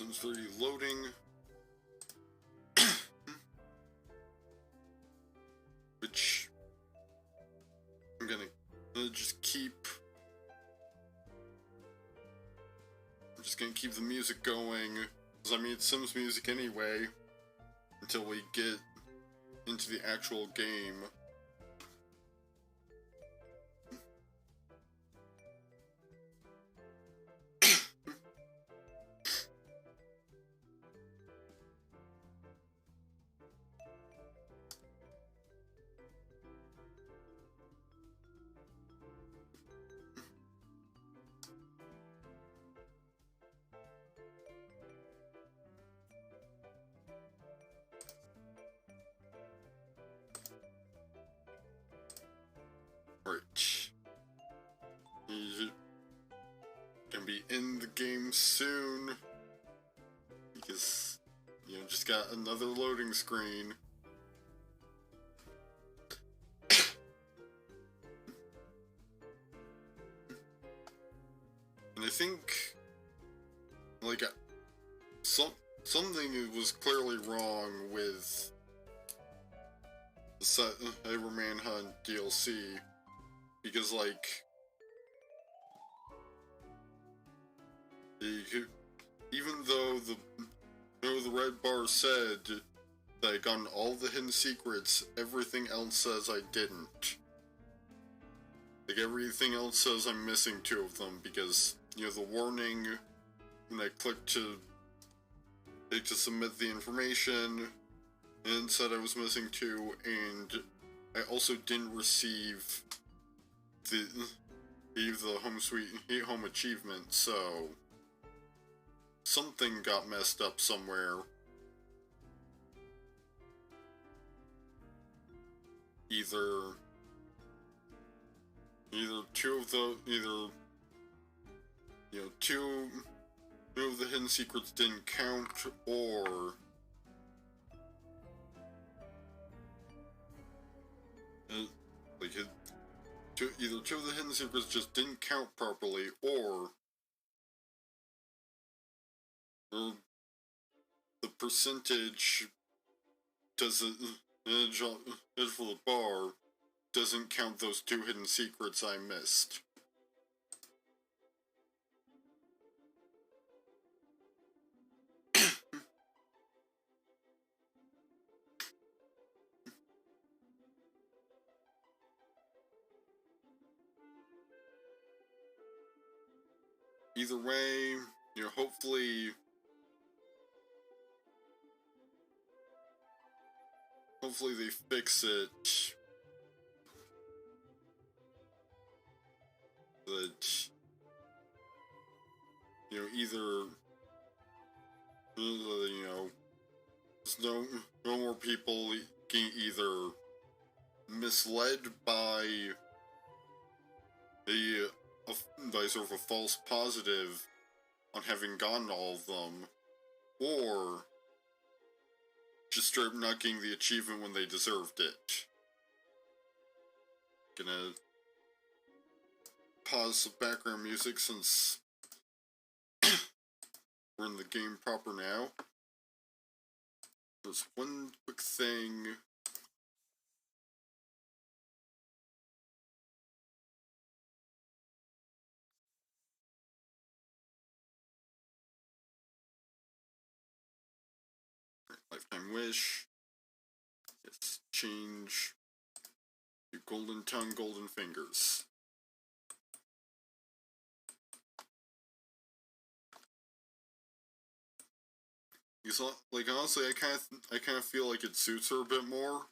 Sims 3 loading. Which I'm gonna just keep. I'm just gonna keep the music going, because I mean it's Sims music anyway, until we get into the actual game. Right. He's gonna be in the game soon, because, you know, just got another loading screen. And I think, like, something was clearly wrong with the Cyber Manhunt DLC, because, like, even though the red bar said that I got all the hidden secrets, everything else says I didn't. Like, everything else says I'm missing 2 of them, because, you know, the warning when I clicked to submit the information, and said I was missing 2, and I also didn't receive the home achievement, so something got messed up somewhere. Either 2 of the, you know, 2 of the hidden secrets didn't count, or like either 2 of the hidden secrets just didn't count properly, or the percentage doesn't, for the bar doesn't count those 2 hidden secrets I missed. Either way, you know, hopefully they fix it. That, you know, either, you know, there's no more people getting either misled by sort of a false positive on having gotten all of them, or just straight up not getting the achievement when they deserved it. Gonna pause the background music since we're in the game proper now. There's one quick thing. Lifetime wish. Yes, change your golden tongue, golden fingers. Because, like, honestly, I kind of feel like it suits her a bit more.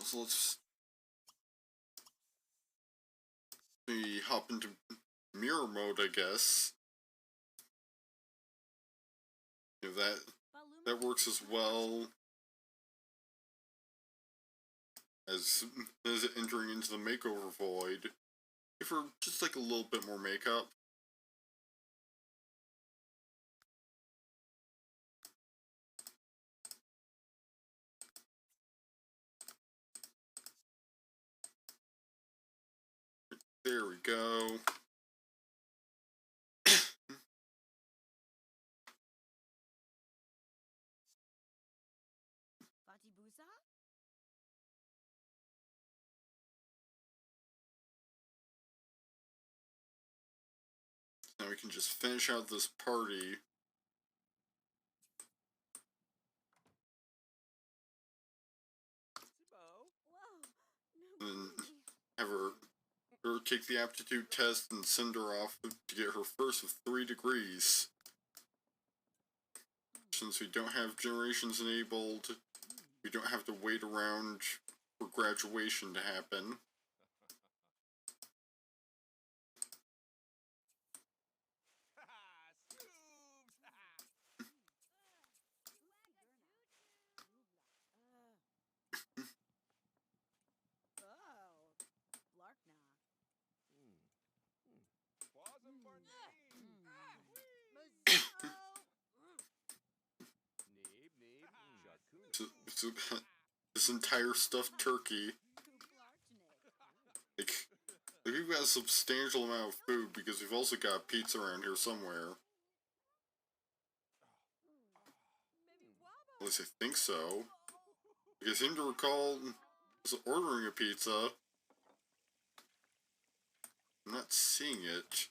So let's hop into mirror mode, I guess. You know, that works as well as entering into the makeover void. Give her just like a little bit more makeup. There we go. Now we can just finish out this party. And then have her take the aptitude test and send her off to get her first of 3 degrees. Since we don't have generations enabled, we don't have to wait around for graduation to happen. So, this entire stuffed turkey. Like, we've got a substantial amount of food because we've also got pizza around here somewhere. At least I think so. Like, I seem to recall ordering a pizza. I'm not seeing it.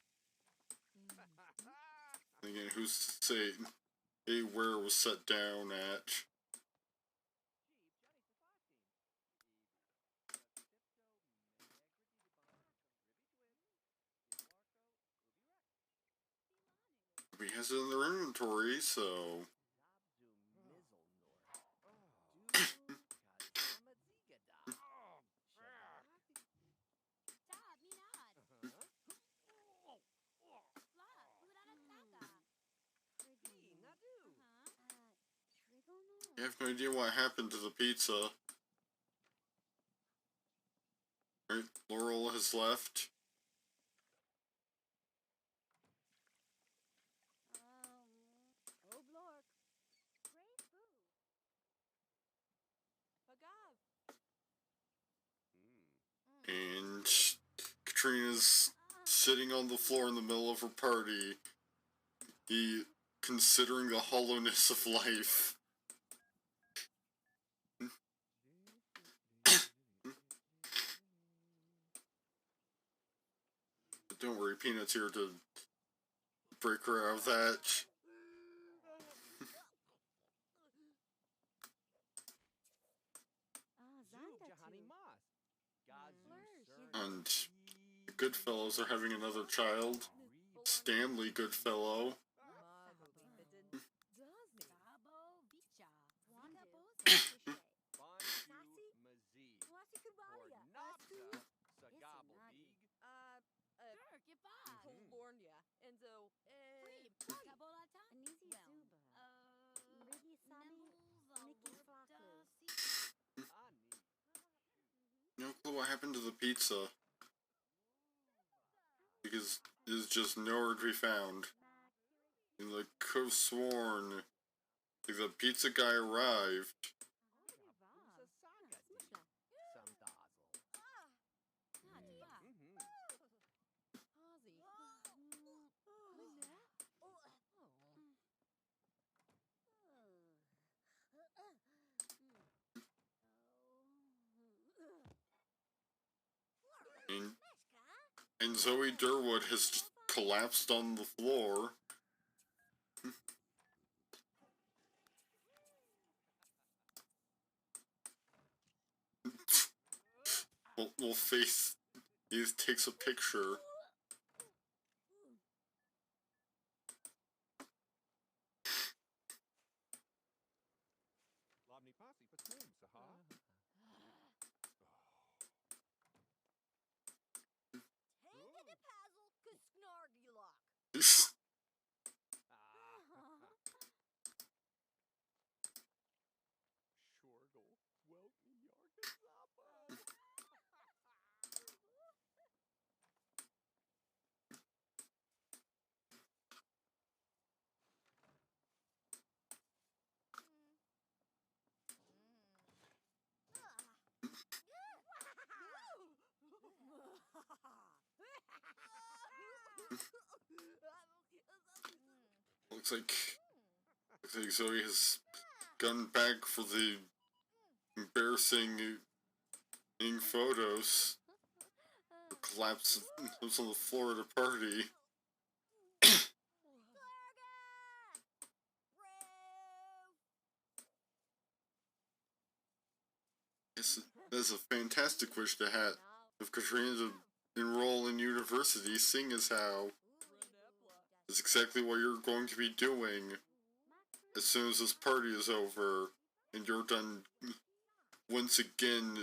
And again, who's to say where it was set down at? He has it in their inventory, so... I have no idea what happened to the pizza. Right, Laurel has left. And Katrina's sitting on the floor in the middle of her party, considering the hollowness of life. But don't worry, Peanut's here to break her out of that. And the Goodfellows are having another child, Stanley Goodfellow. No clue what happened to the pizza. Because it is just nowhere to be found. And I could have sworn like, the pizza guy arrived. And Zoe Durwood has just collapsed on the floor. Well, Faith takes a picture. Looks like Zoe has gone back for the embarrassing photos. Collapses on the floor at a party. That's a fantastic wish to have of Katrina to enroll in university, seeing as how it's exactly what you're going to be doing as soon as this party is over and you're done once again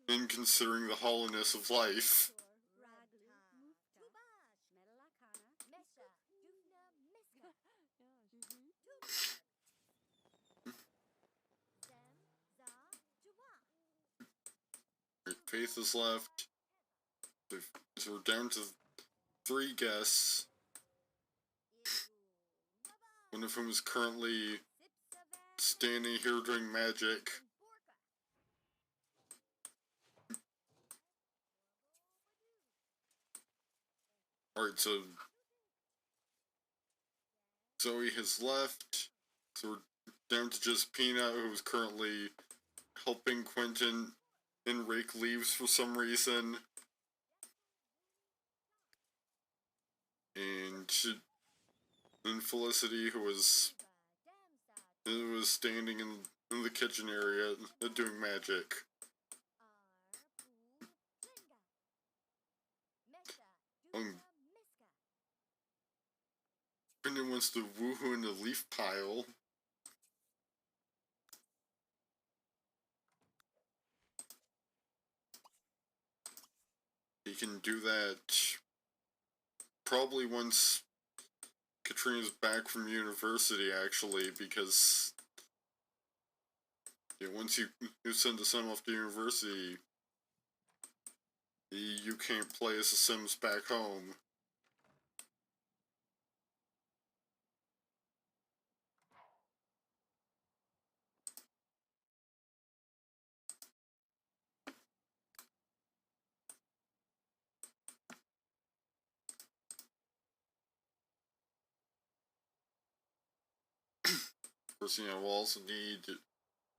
in considering the hollowness of life. Faith is left. So we're down to 3 guests. One of whom is currently standing here doing magic. Alright, so Zoe has left. So we're down to just Peanut, who is currently helping Quentin and rake leaves for some reason. And Felicity, who was standing in the kitchen area doing magic. Quentin wants to woohoo in the leaf pile. He can do that probably once Katrina's back from university, actually, because once you send the Sim off to university, you can't play as the Sims back home. Of course, we'll also need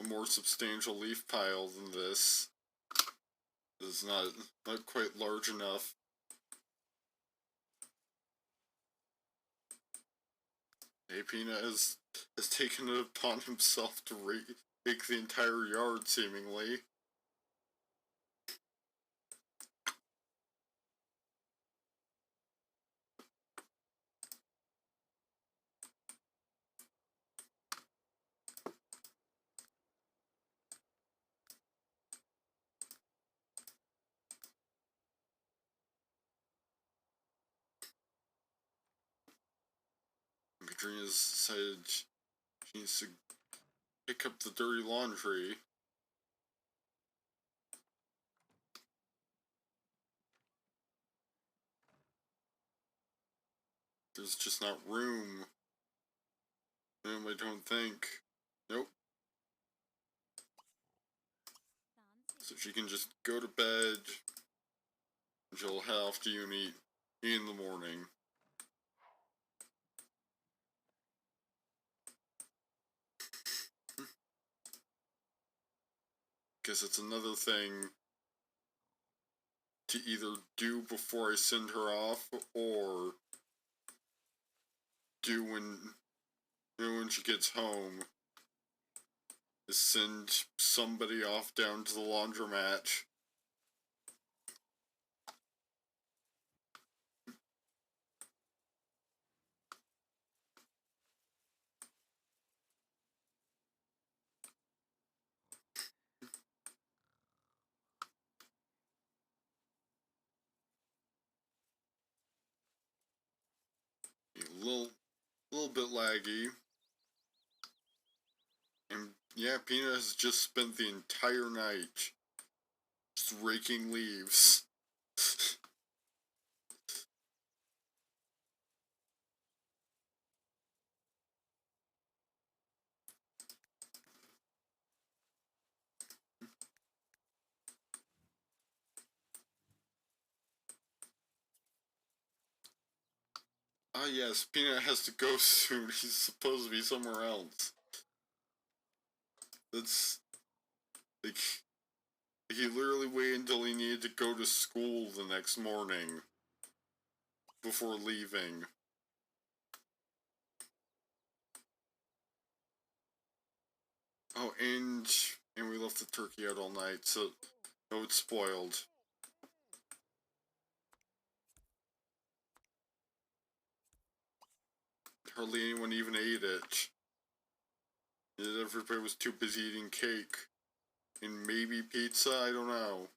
a more substantial leaf pile than this. It's not quite large enough. Apina has taken it upon himself to rake the entire yard, seemingly. Katrina's decided she needs to pick up the dirty laundry. There's just not room. I don't think. Nope. So she can just go to bed. And she'll head off to uni in the morning. Guess it's another thing to either do before I send her off, or do when she gets home, is send somebody off down to the laundromat. A little bit laggy. And yeah, Peanut has just spent the entire night just raking leaves. Ah yes, Peanut has to go soon. He's supposed to be somewhere else. That's Like, he literally waited until he needed to go to school the next morning before leaving. Oh, and we left the turkey out all night, so it's spoiled. Hardly anyone even ate it. Everybody was too busy eating cake. And maybe pizza, I don't know.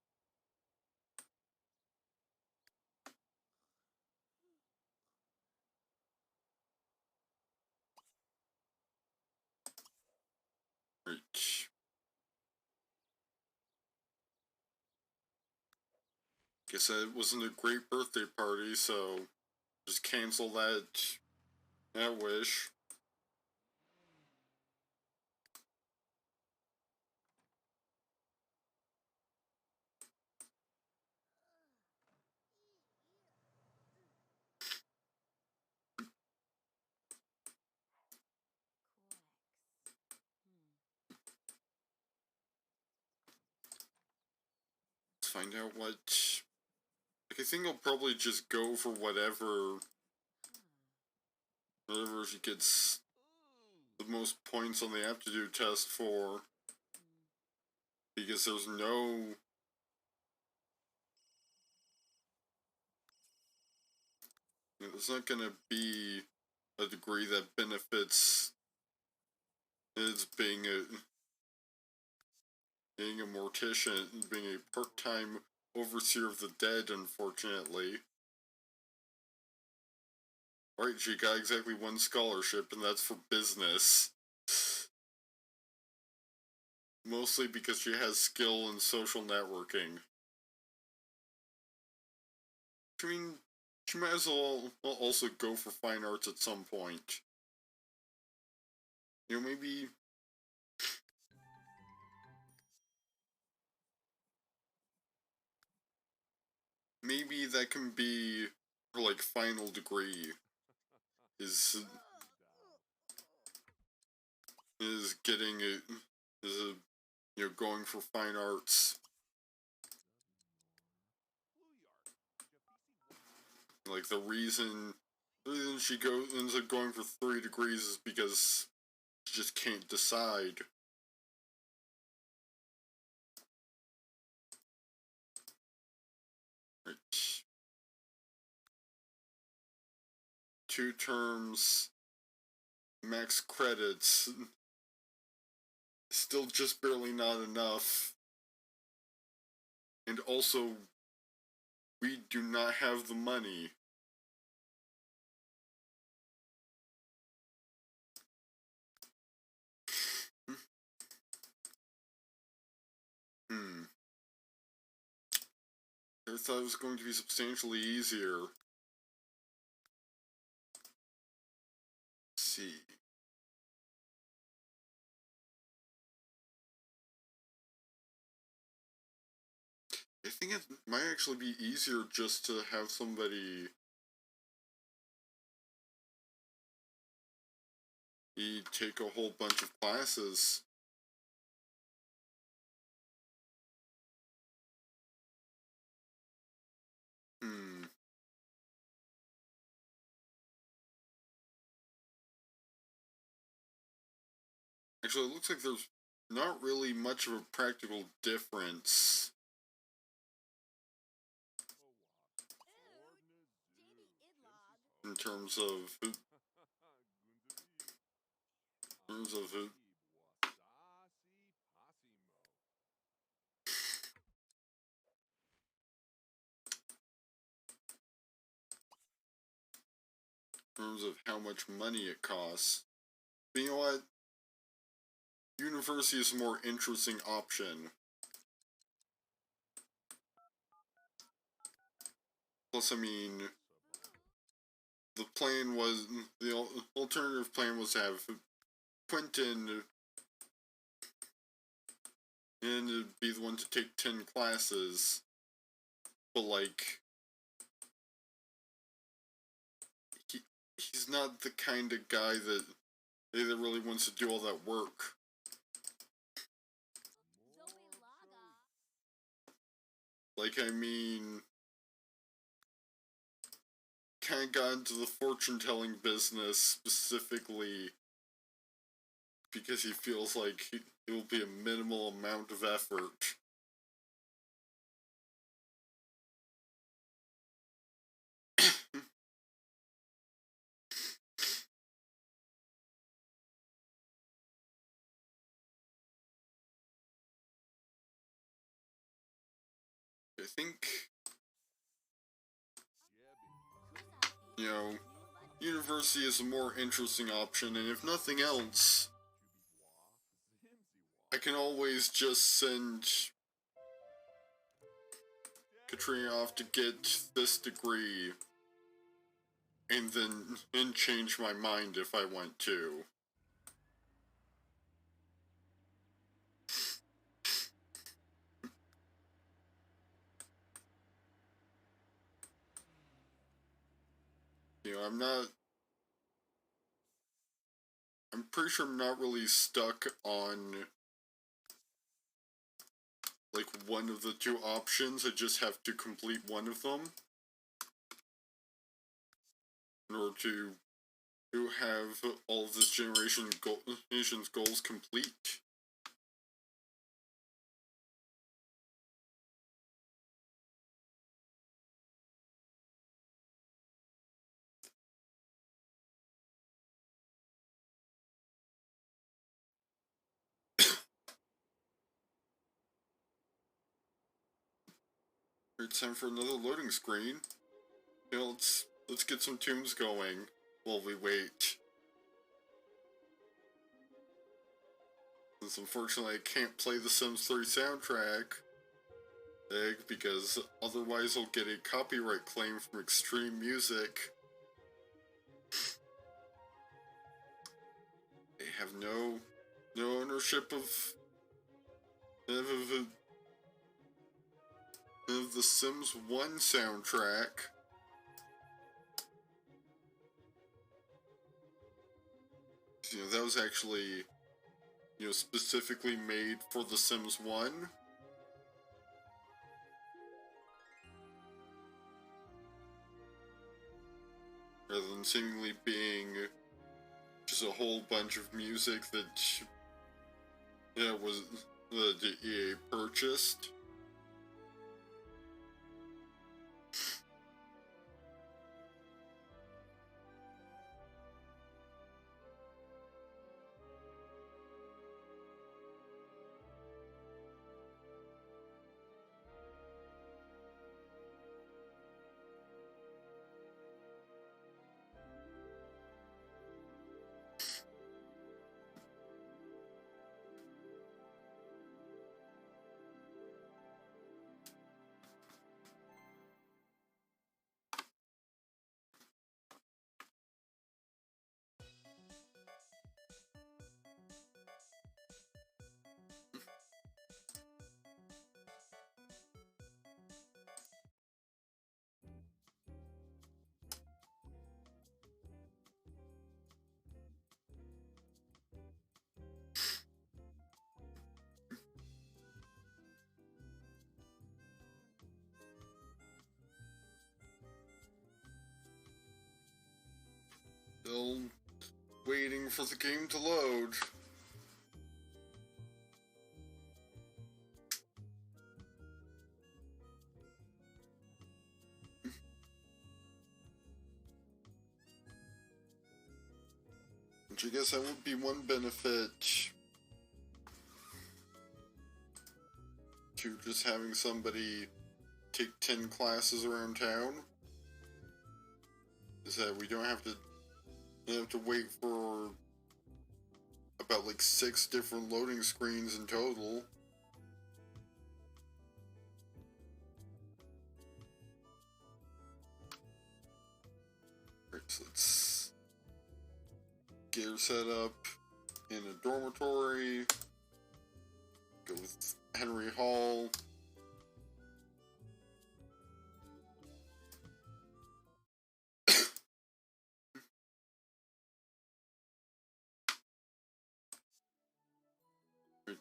Right. Guess that wasn't a great birthday party, so just cancel that wish. Let's find out what... Like, I think I'll probably just go for whatever she gets the most points on the aptitude test for. Because there's no... There's not gonna be a degree that benefits is being a mortician, being a part-time overseer of the dead, unfortunately. Alright, she got exactly one scholarship, and that's for business. Mostly because she has skill in social networking. I mean, she might as well also go for fine arts at some point. You know, maybe... Maybe that can be her, like, final degree. Is getting going for fine arts. Like, the reason she ends up going for 3 degrees is because she just can't decide. Right. 2 terms, max credits, still just barely not enough. And also, we do not have the money. I thought it was going to be substantially easier. Let's see. I think it might actually be easier just to have somebody take a whole bunch of classes. Actually, it looks like there's not really much of a practical difference. In terms of how much money it costs. But you know what? University is a more interesting option. Plus, I mean, the alternative plan was to have Quentin and be the one to take 10 classes. But, like, he's not the kind of guy that really wants to do all that work. Like, I mean, kind of got into the fortune-telling business specifically because he feels like it will be a minimal amount of effort. I think, you know, university is a more interesting option, and if nothing else, I can always just send Katrina off to get this degree and then change my mind if I want to. You know, I'm pretty sure I'm not really stuck on, like, one of the two options. I just have to complete one of them in order to have all of this generation's goals complete. It's time for another loading screen. You know, let's get some tunes going while we wait. Since unfortunately I can't play the Sims 3 soundtrack, because otherwise I'll get a copyright claim from Extreme Music. They have no ownership of the Sims 1 soundtrack. You know, that was actually, you know, specifically made for The Sims 1. Rather than seemingly being just a whole bunch of music that, yeah, was the EA purchased. Still waiting for the game to load. Which I guess that would be one benefit to just having somebody take 10 classes around town. Is that we don't have to wait for about like 6 different loading screens in total. Right, so let's get her set up in a dormitory. Go with Henry Hall.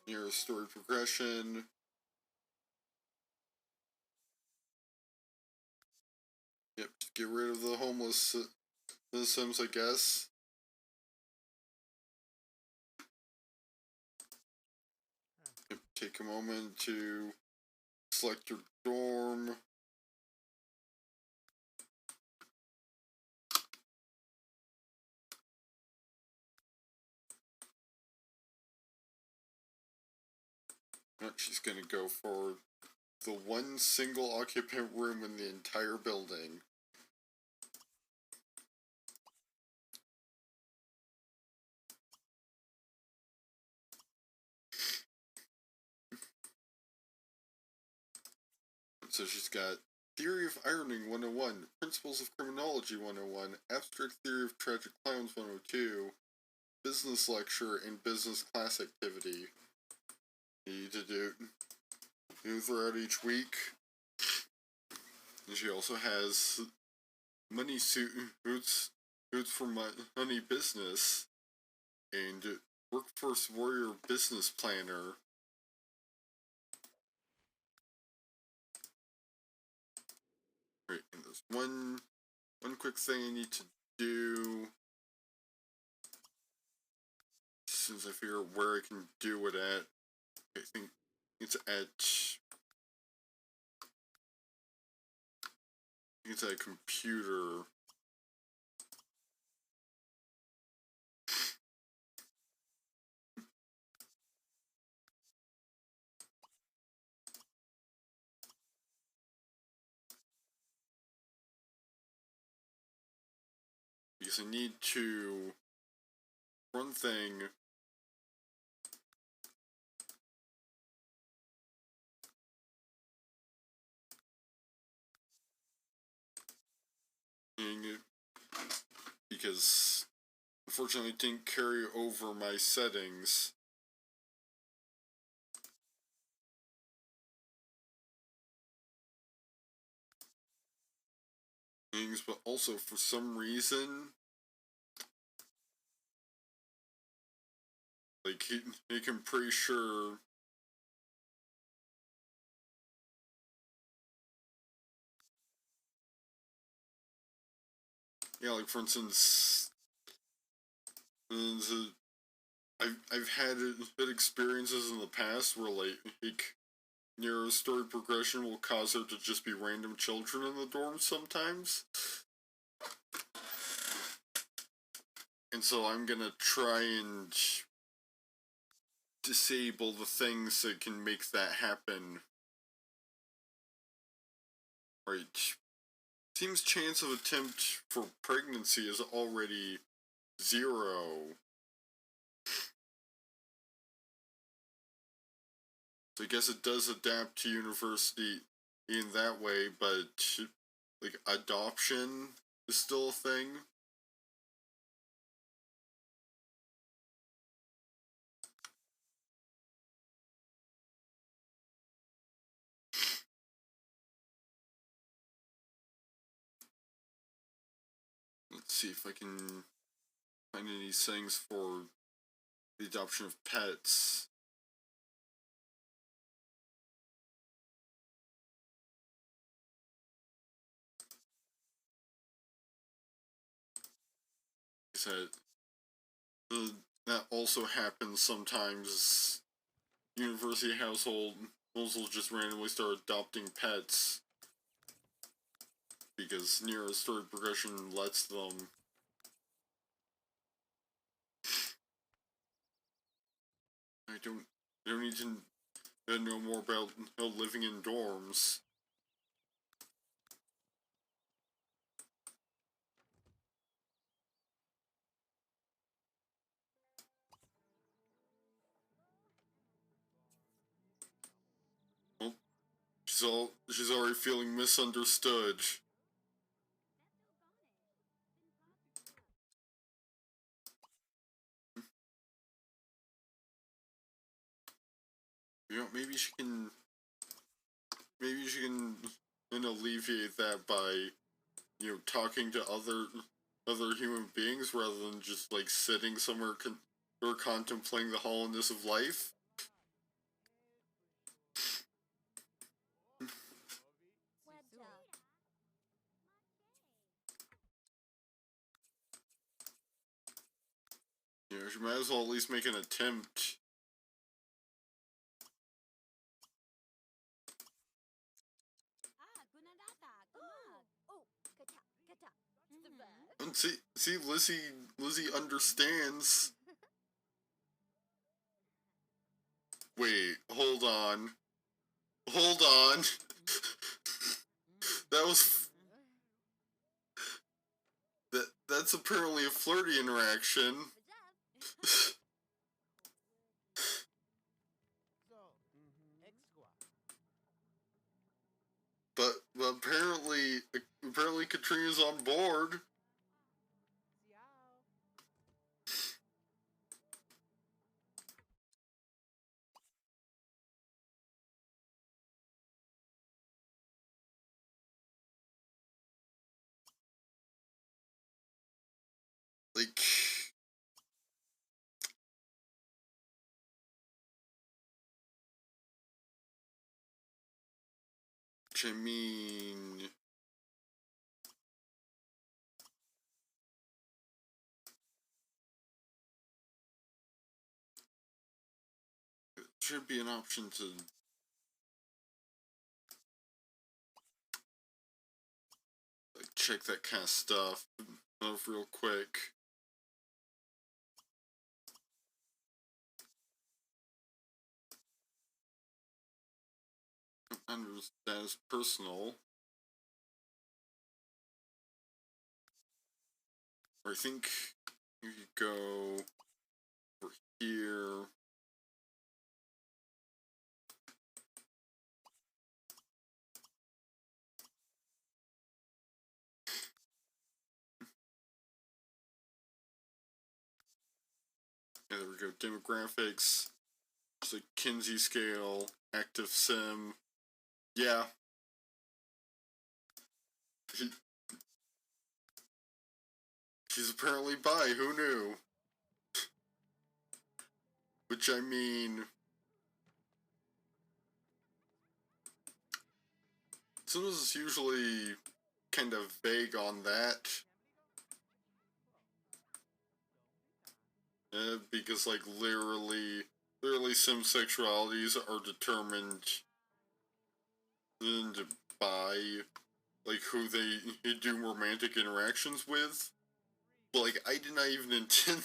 Near story progression. get rid of the homeless Sims, I guess. Take a moment to select your dorm. She's gonna go for the one single occupant room in the entire building. So she's got Theory of Ironing 101, Principles of Criminology 101, Abstract Theory of Tragic Clowns 102, Business Lecture, and Business Class Activity. You need to do throughout each week. And she also has Money Suits for Money Business, and Workforce Warrior Business Planner. Right, and there's one quick thing I need to do. As soon as I figure out where I can do it at, I think it's at a computer. Because I need to one thing. Because unfortunately it didn't carry over my settings. But also for some reason, like I'm pretty sure like for instance, I've had experiences in the past where like near story progression will cause there to just be random children in the dorm sometimes. And so I'm gonna try and disable the things that can make that happen. Right. Team's chance of attempt for pregnancy is already 0. So I guess it does adapt to university in that way, but like adoption is still a thing. Let's see if I can find any settings for the adoption of pets. That also happens sometimes. University households will just randomly start adopting pets because near story progression lets them. I don't need to know more about living in dorms. Well, she's already feeling misunderstood. Maybe she can alleviate that by talking to other human beings rather than just like sitting somewhere or contemplating the hollowness of life. She might as well at least make an attempt. And see, Lizzy understands. Wait, hold on. Hold on. That's apparently a flirty interaction. But apparently Katrina's on board. Like, I mean, it should be an option to like check that kind of stuff real quick. Under status personal. Or I think you could go over here. Yeah, there we go. Demographics. It's like Kinsey scale, active sim. Yeah. She's apparently bi, who knew? Which, I mean, Sims is usually kind of vague on that. Because, like, literally sim sexualities are determined by, like, who they do romantic interactions with. But, like, I did not even intend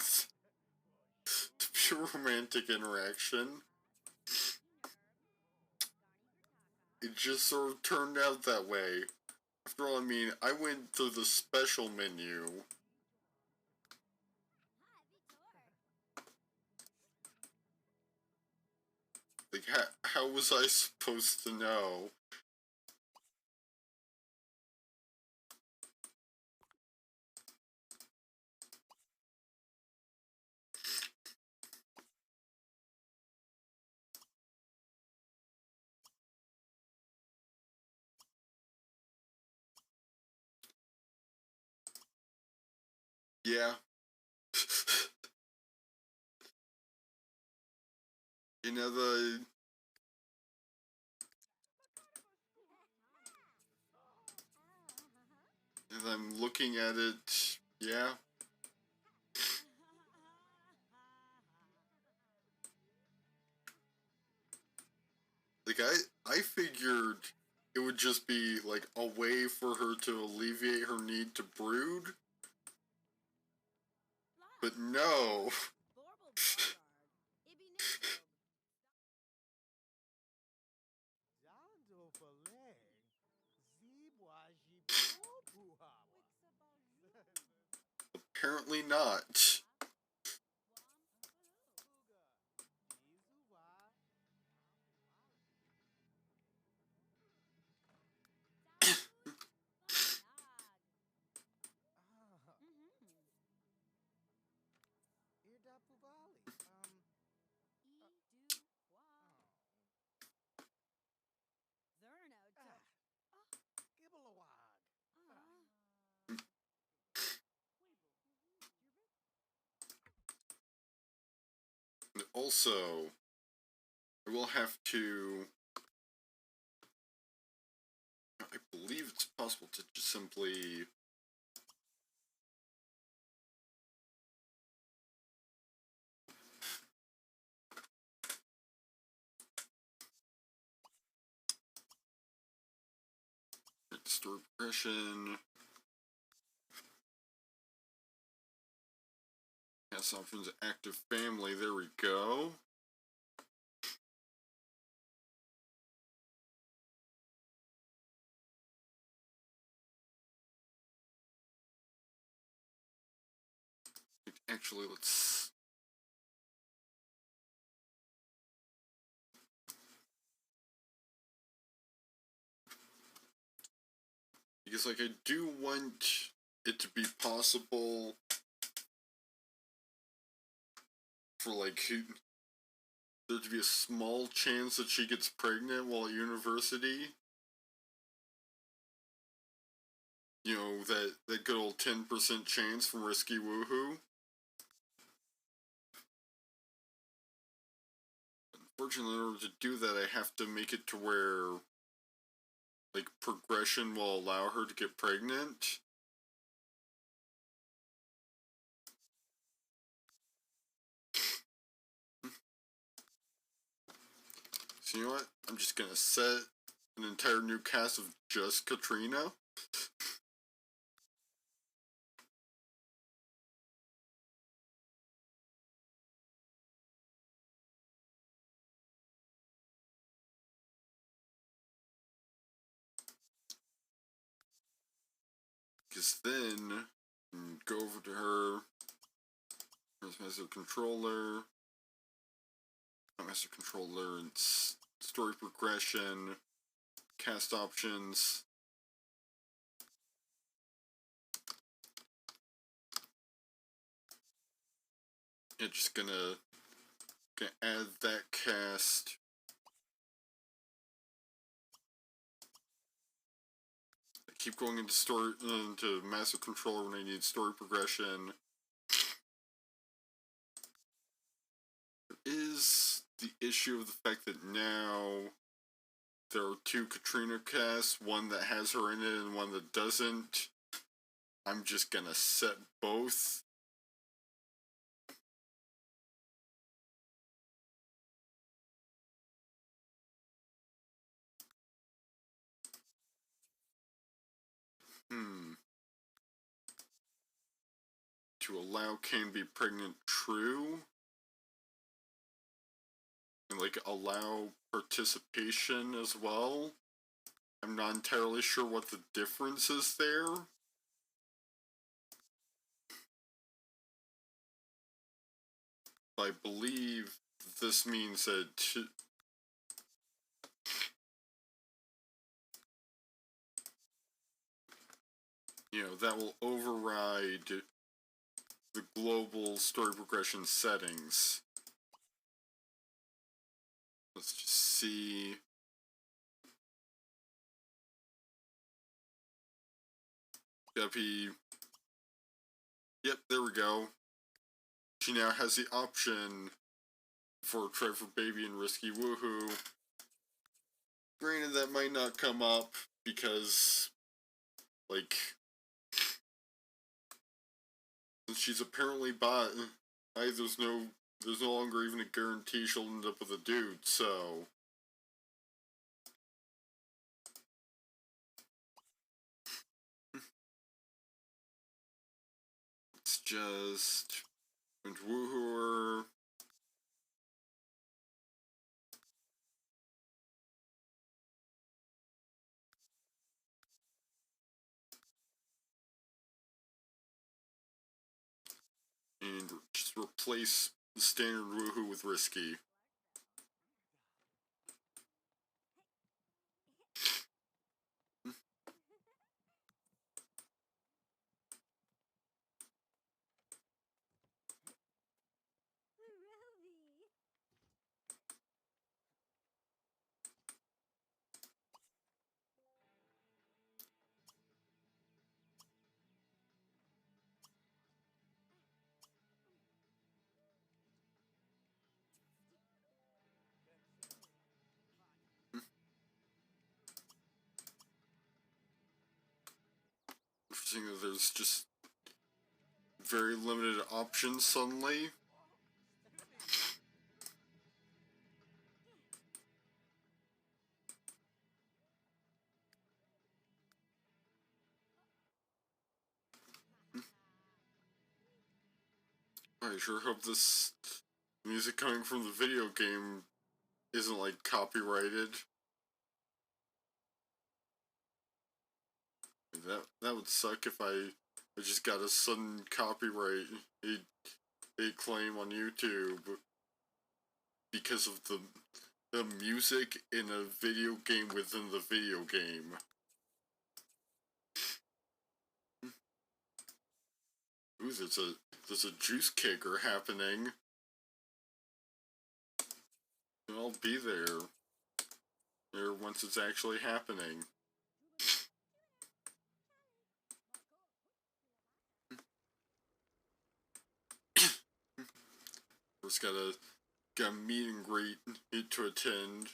to be a romantic interaction. It just sort of turned out that way. After all, I mean, I went to the special menu. Like, how was I supposed to know? Yeah. You know, as I'm looking at it, yeah. Like, I figured it would just be, like, a way for her to alleviate her need to brood. But no. Apparently not. Also, I will have to... I believe it's possible to just simply... Story progression. Cast options, active family. There we go. Actually, let's... Because, like, I do want it to be possible for, like, there to be a small chance that she gets pregnant while at university. You know, that good old 10% chance from Risky Woohoo. Unfortunately, in order to do that, I have to make it to where, like, progression will allow her to get pregnant. So you know what? I'm just gonna set an entire new cast of just Katrina. Because then, go over to her. Here's Master Controller. Not Master Controller, it's story progression, cast options. Yeah, just gonna add that cast. I keep going into Master Controller when I need story progression. There is the issue of the fact that now there are two Katrina casts, one that has her in it and one that doesn't. I'm just gonna set both. To allow can be pregnant true. And, like, allow participation as well. I'm not entirely sure what the difference is there. But I believe this means that you know, that will override the global story progression settings. Let's just see. Guppy. Yep, there we go. She now has the option for Try for Baby and Risky Woohoo. Granted, that might not come up because, like, she's apparently there's no longer even a guarantee she'll end up with a dude, so... It's just... and woohoo her. And just replace the standard woohoo with Risky. Interesting that there's just very limited options suddenly. I sure hope this music coming from the video game isn't, like, copyrighted. That would suck if I just got a sudden copyright a claim on YouTube because of the music in a video game within the video game. Ooh, there's a juice kicker happening. I'll be there once it's actually happening. First got a meet and greet to attend.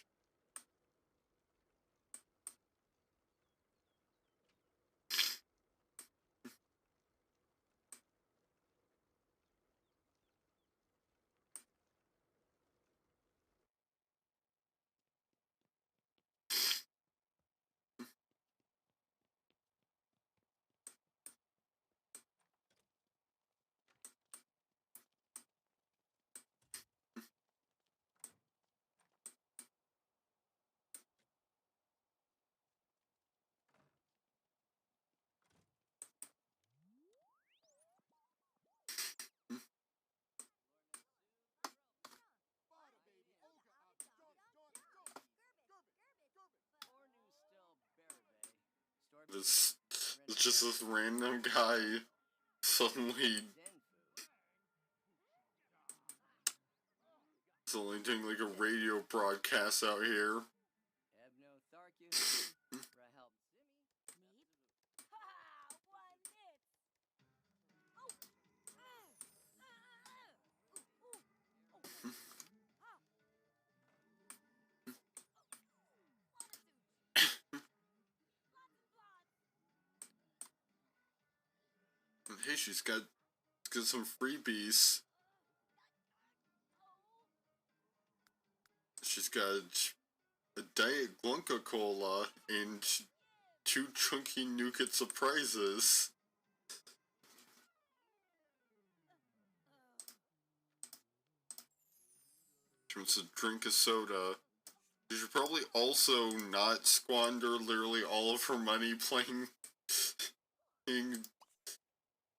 It's just this random guy suddenly doing like a radio broadcast out here. And hey, she's got some freebies. She's got a Diet Glunka Cola and 2 chunky nougat surprises. She wants to drink a soda. She should probably also not squander literally all of her money playing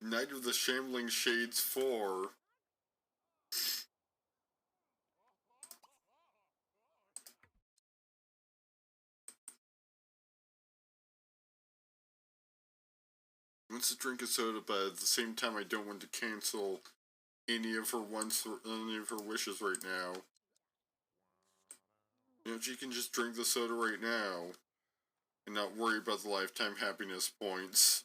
Night of the Shambling Shades 4. Wants to drink a soda, but at the same time I don't want to cancel any of her wishes right now. You know, she can just drink the soda right now and not worry about the lifetime happiness points.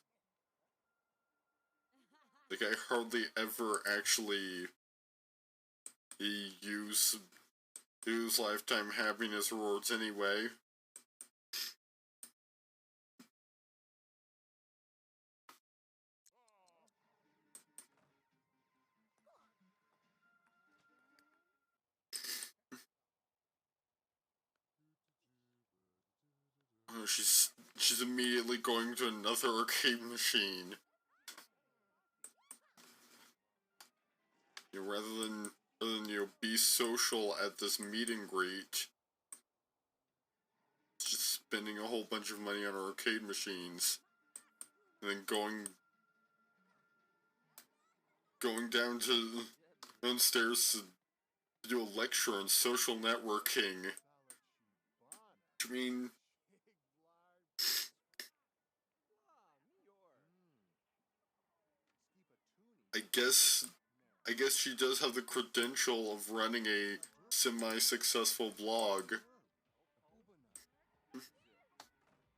Like, I hardly ever actually use lifetime happiness rewards anyway. Oh, she's immediately going to another arcade machine. You know, rather than be social at this meet and greet, just spending a whole bunch of money on arcade machines, and then going downstairs to do a lecture on social networking. I mean, I guess she does have the credential of running a semi-successful blog.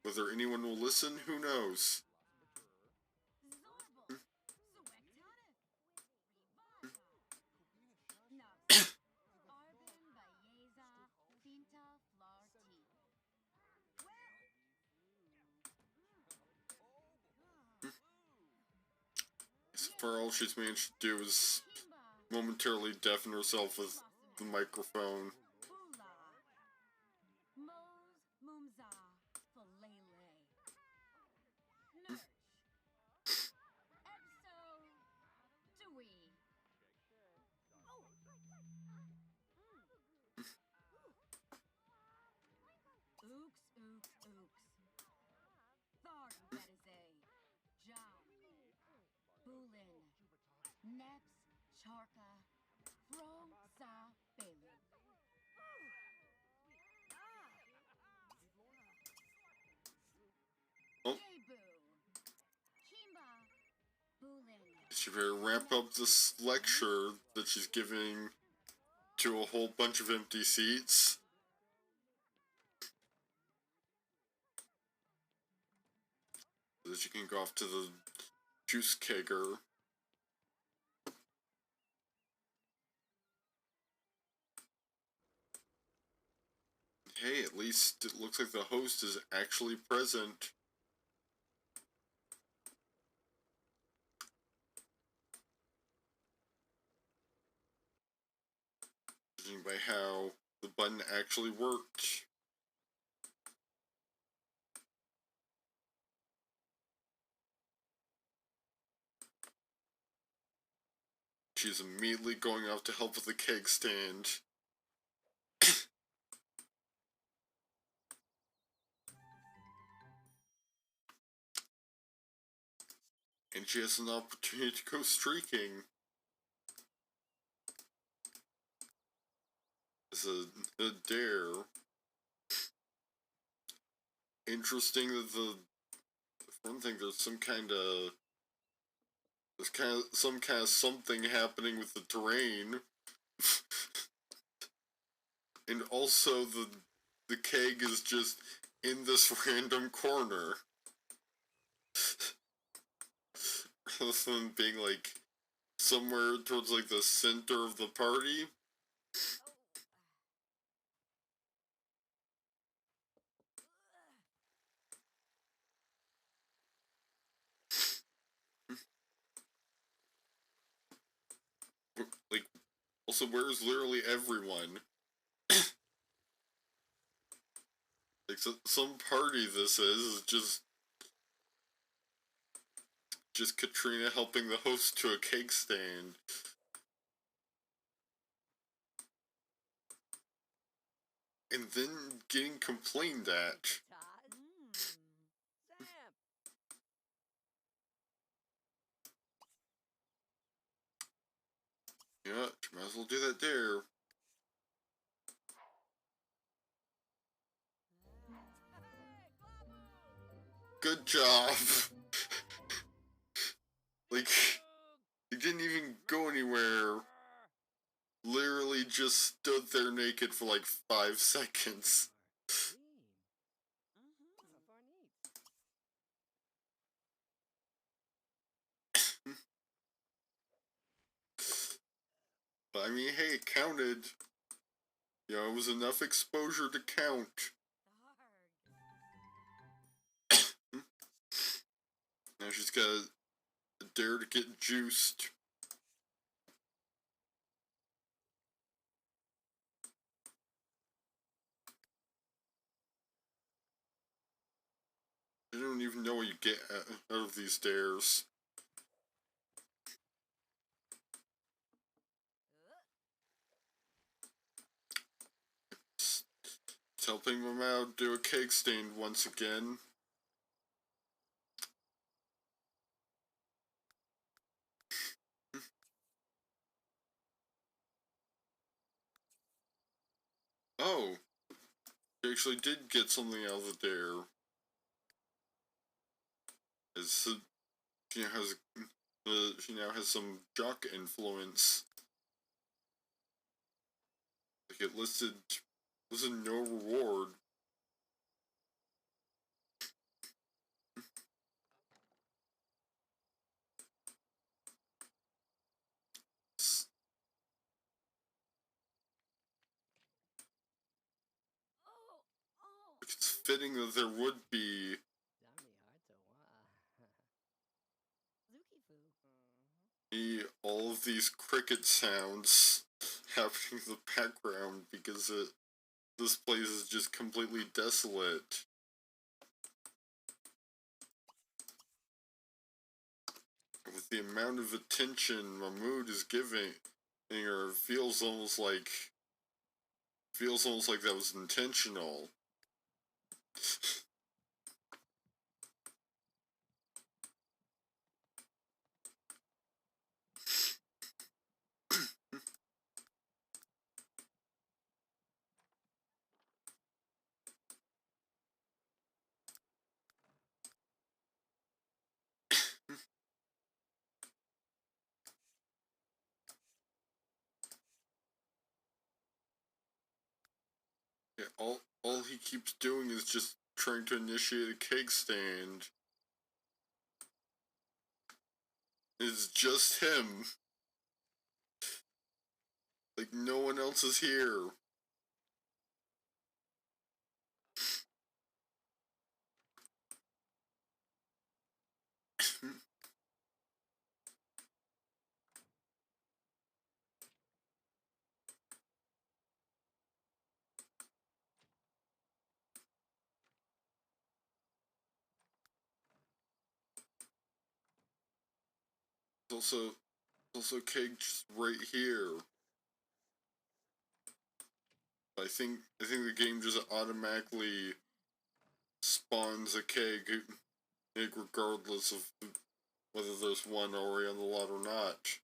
Whether anyone will listen, who knows? So far, all she's managed to do is momentarily deafen herself with the microphone. She better ramp up this lecture that she's giving to a whole bunch of empty seats. So that she can go off to the juice kegger. Hey, at least it looks like the host is actually present. Judging by how the button actually worked. She's immediately going off to help with the keg stand. And she has an opportunity to go streaking. It's a dare. Interesting that for one thing, there's some kind of something happening with the terrain. And also the keg is just in this random corner. Rather than being like somewhere towards like the center of the party. Like, also, where's literally everyone? Like, some party this is just Katrina helping the host to a cake stand. And then getting complained at. Yeah, might as well do that there. Good job! Like, you didn't even go anywhere. Literally just stood there naked for like 5 seconds. But I mean, hey, it counted. You know, it was enough exposure to count. Now she's got a dare to get juiced. I don't even know what you get out of these dares. It's helping them out do a keg stand once again. Oh, she actually did get something out of the dare. As she now has some jock influence. Like it listed no reward. It's fitting that there would be all of these cricket sounds happening in the background because this place is just completely desolate. With the amount of attention Mahmood is giving her, feels almost like that was intentional. all he keeps doing is just trying to initiate a keg stand. It's just him. Like, no one else is here. Also Keg just right here. I think the game just automatically spawns a keg regardless of whether there's one already on the lot or not.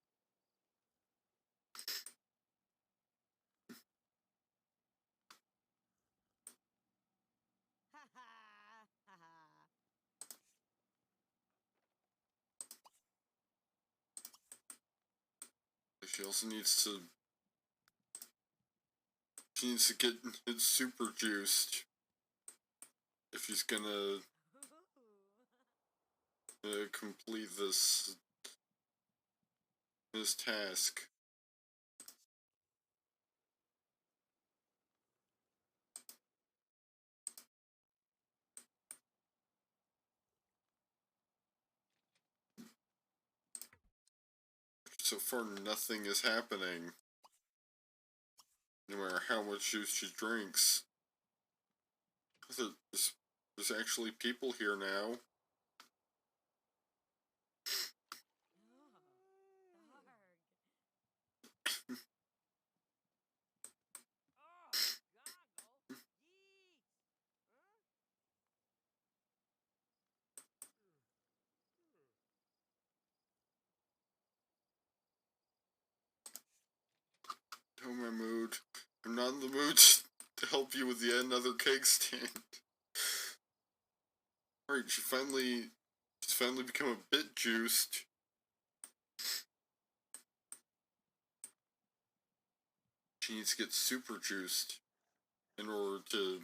She also needs to get it super juiced if she's gonna complete this task. So far, nothing is happening. No matter how much juice she drinks. There's actually people here now. Oh, my mood. I'm not in the mood to help you with yet another keg stand. Alright, she's finally become a bit juiced. She needs to get super juiced in order to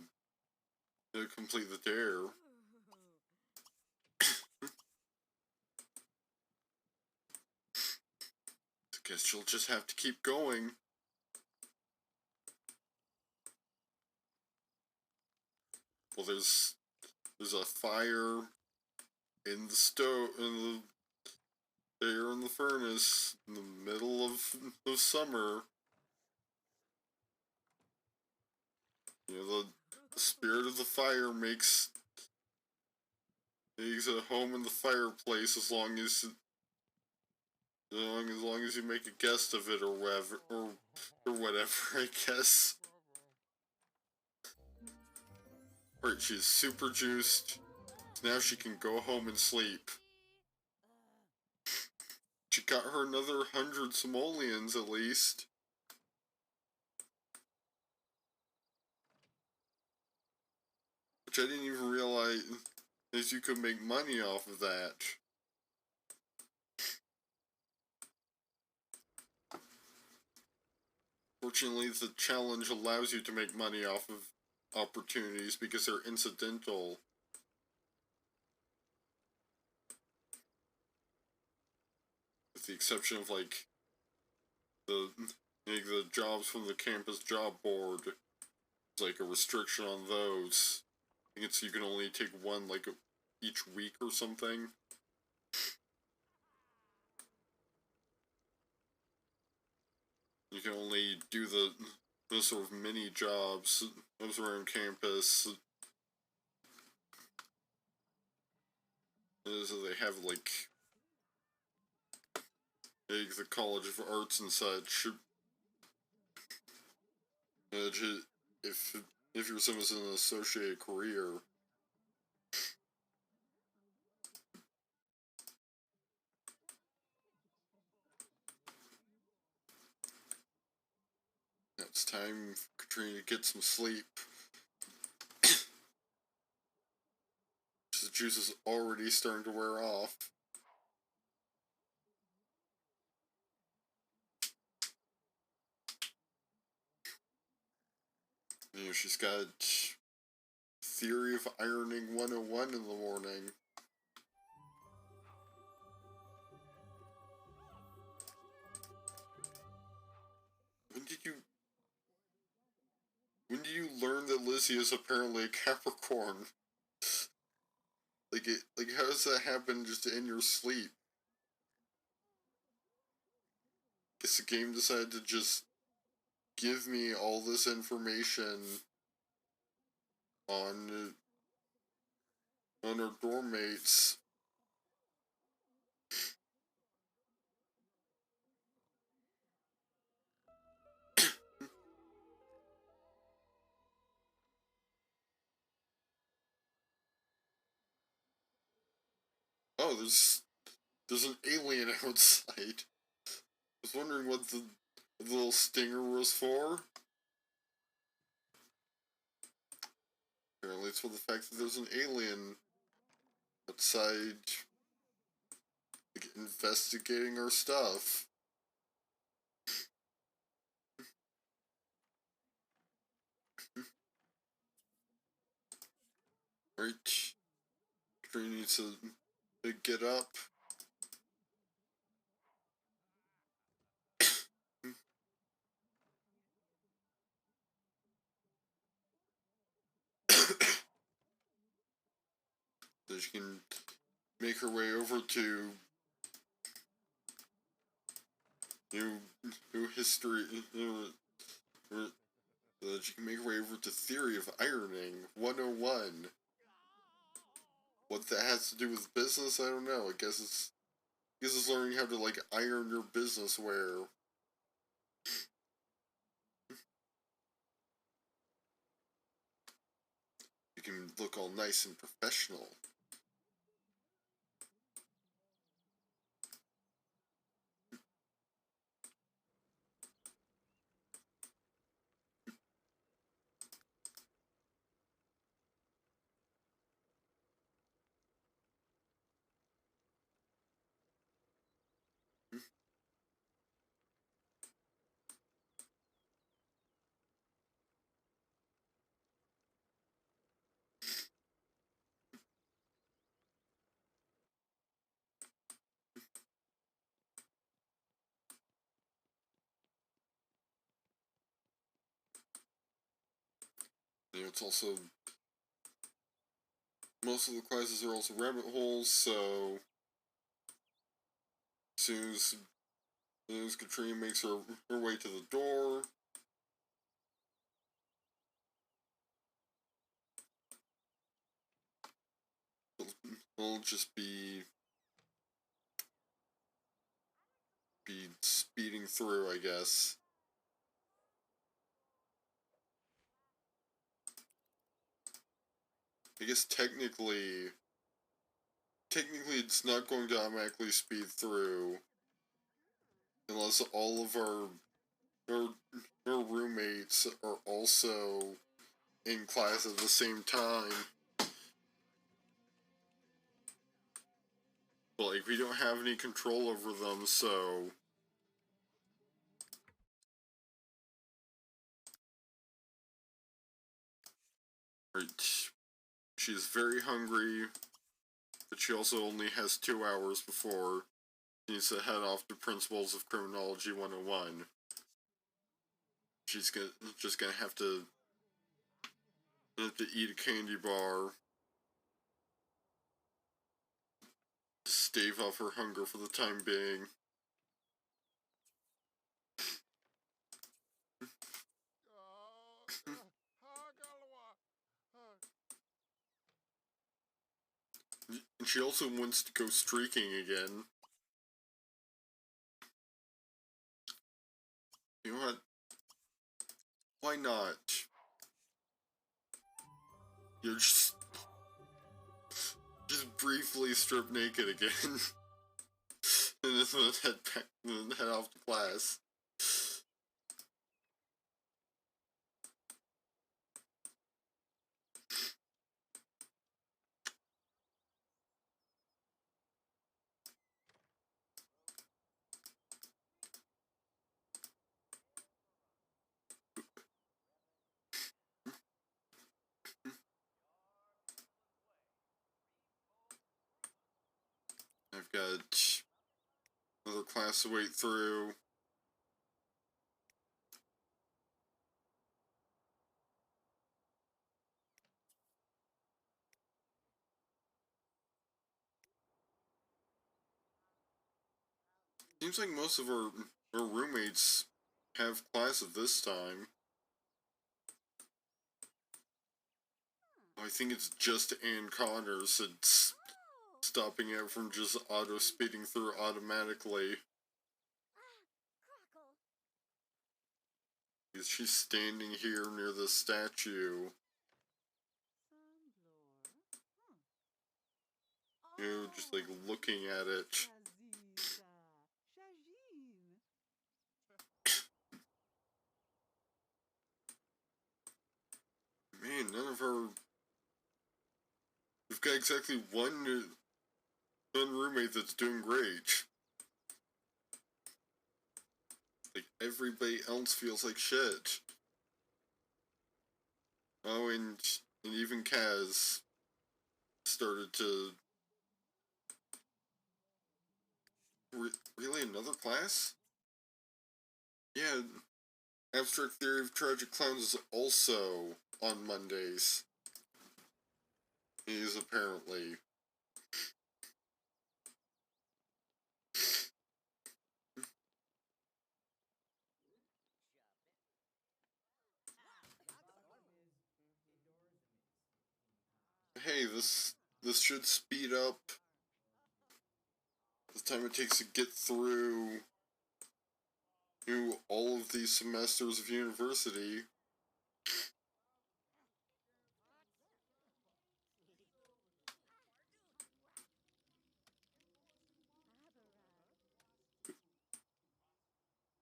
complete the dare. I guess she'll just have to keep going. Well, there's a fire in the stove, in the furnace, in the middle of summer. You know, the spirit of the fire makes a home in the fireplace as long as you make a guest of it or whatever, I guess. Right, she's super juiced. Now she can go home and sleep. She got her another 100 simoleons at least. Which I didn't even realize is you could make money off of that. Fortunately, the challenge allows you to make money off of opportunities because they're incidental. With the exception of, like, the jobs from the campus job board. There's, like, a restriction on those. I think you can only take one, like, each week or something. You can only do those sort of mini jobs. Those around campus. So they have, like the College of Arts and such. If you're someone's in an associated career. Now it's time for Katrina to get some sleep. The juice is already starting to wear off. You know, she's got Theory of Ironing 101 in the morning. When did you learn that Lizzy is apparently a Capricorn? Like how does that happen just in your sleep? Guess the game decided to just give me all this information on her dorm mates. Oh, there's an alien outside. I was wondering what the little stinger was for. Apparently it's for the fact that there's an alien outside, like, investigating our stuff. Right. Tree needs to get up. So she can make her way over to new history. So that she can make her way over to Theory of Ironing 101. What that has to do with business, I don't know. I guess it's learning how to, like, iron your business wear. You can look all nice and professional. You know, it's also, most of the classes are also rabbit holes, so as soon as Katrina makes her way to the door, it'll just be speeding through, I guess. I guess technically it's not going to automatically speed through unless all of our roommates are also in class at the same time. But, like, we don't have any control over them, so right. She's very hungry, but she also only has 2 hours before she needs to head off to Principles of Criminology 101. She's just gonna have to eat a candy bar to stave off her hunger for the time being. And she also wants to go streaking again. You know what? Why not? You're just briefly strip naked again. And then head off to class. class to wait through. Seems like most of our roommates have class at this time. I think it's just Ann Connors that's stopping it from just auto-speeding through automatically. She's standing here near the statue. You know, just like looking at it. Man, none of her... We've got exactly one roommate that's doing great. Like, everybody else feels like shit. Oh, and even Kaz started to... Really, another class? Yeah, Abstract Theory of Tragic Clowns is also on Mondays. He is apparently. Hey, this should speed up the time it takes to get through all of these semesters of university.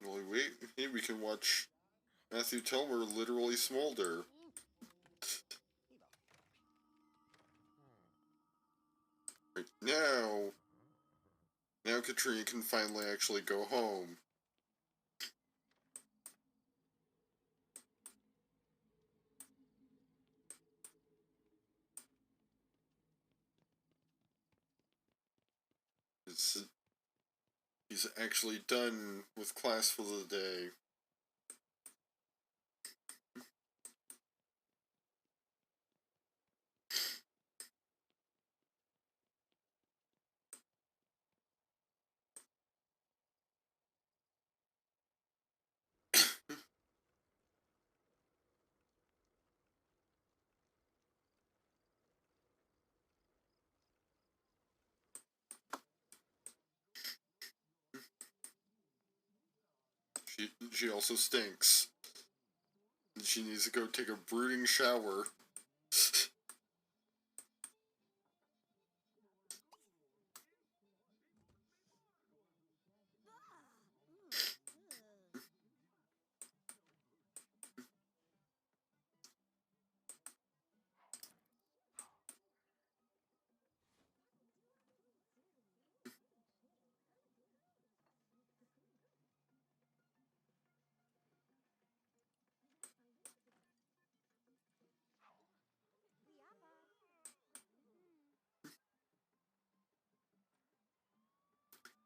Well, wait, hey, we can watch Matthew Telmer literally smolder. Right now Katrina can finally actually go home. He's actually done with class for the day. She also stinks. She needs to go take a brooding shower.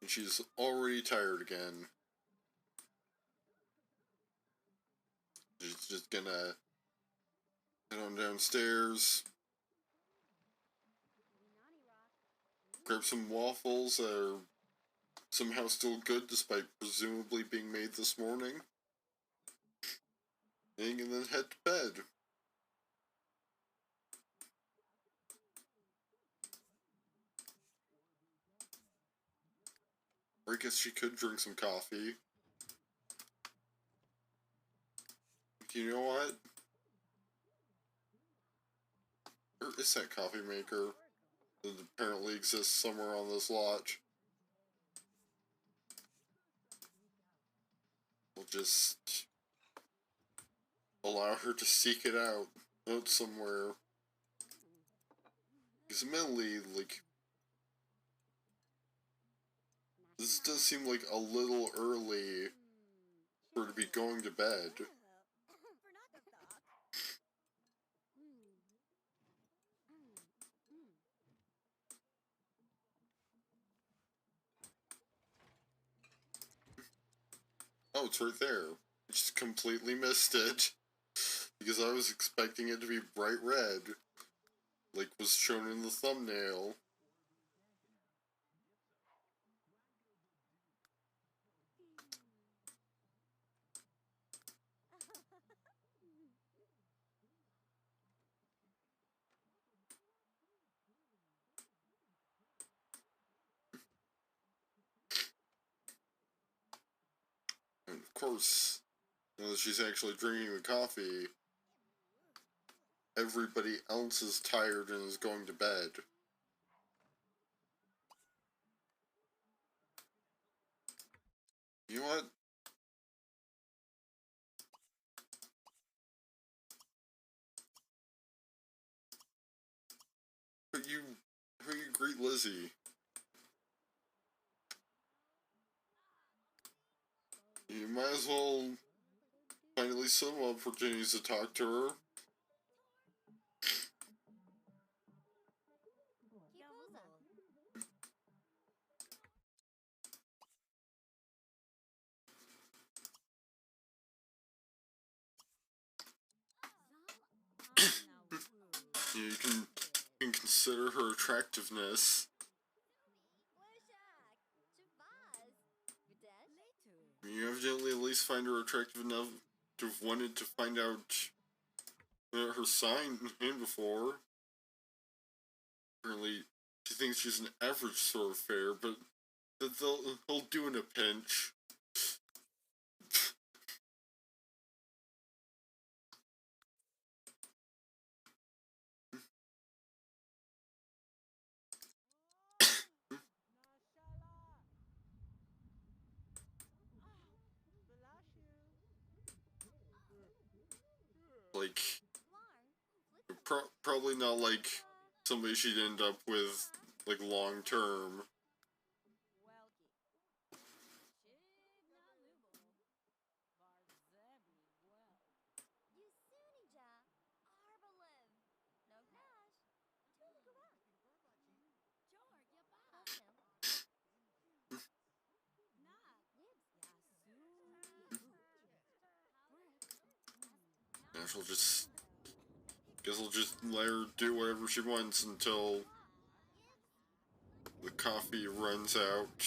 And she's already tired again. She's just gonna head on downstairs, grab some waffles that are somehow still good despite presumably being made this morning, and then head to bed. Or I guess she could drink some coffee. You know what? Where is that coffee maker that apparently exists somewhere on this lot? We'll just allow her to seek it out somewhere. Because admittedly, like, this does seem like a little early for her to be going to bed. Oh, it's right there. I just completely missed it. Because I was expecting it to be bright red, like was shown in the thumbnail. And of course, now that she's actually drinking the coffee, everybody else is tired and is going to bed. You know what? How you greet Lizzy? You might as well find at least some opportunities to talk to her. You can consider her attractiveness. You evidently at least find her attractive enough to have wanted to find out her sign in before. Apparently, she thinks she's an average sort of fair, but that they'll do in a pinch. Like, probably not like somebody she'd end up with, like, long term. And she'll just. Guess I'll just let her do whatever she wants until the coffee runs out.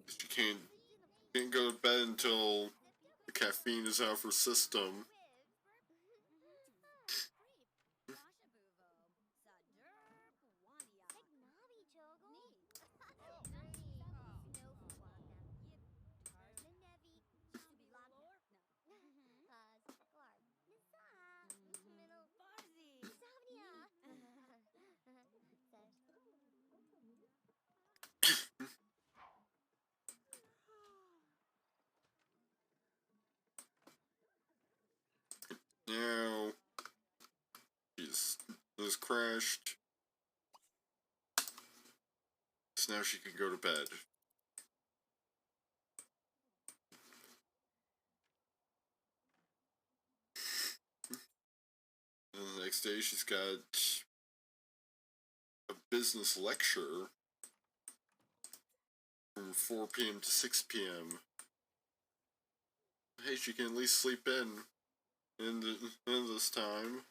She can't go to bed until the caffeine is out of her system. Now, she's crashed. So now she can go to bed. And the next day she's got a business lecture from 4 p.m. to 6 p.m. Hey, she can at least sleep in this time.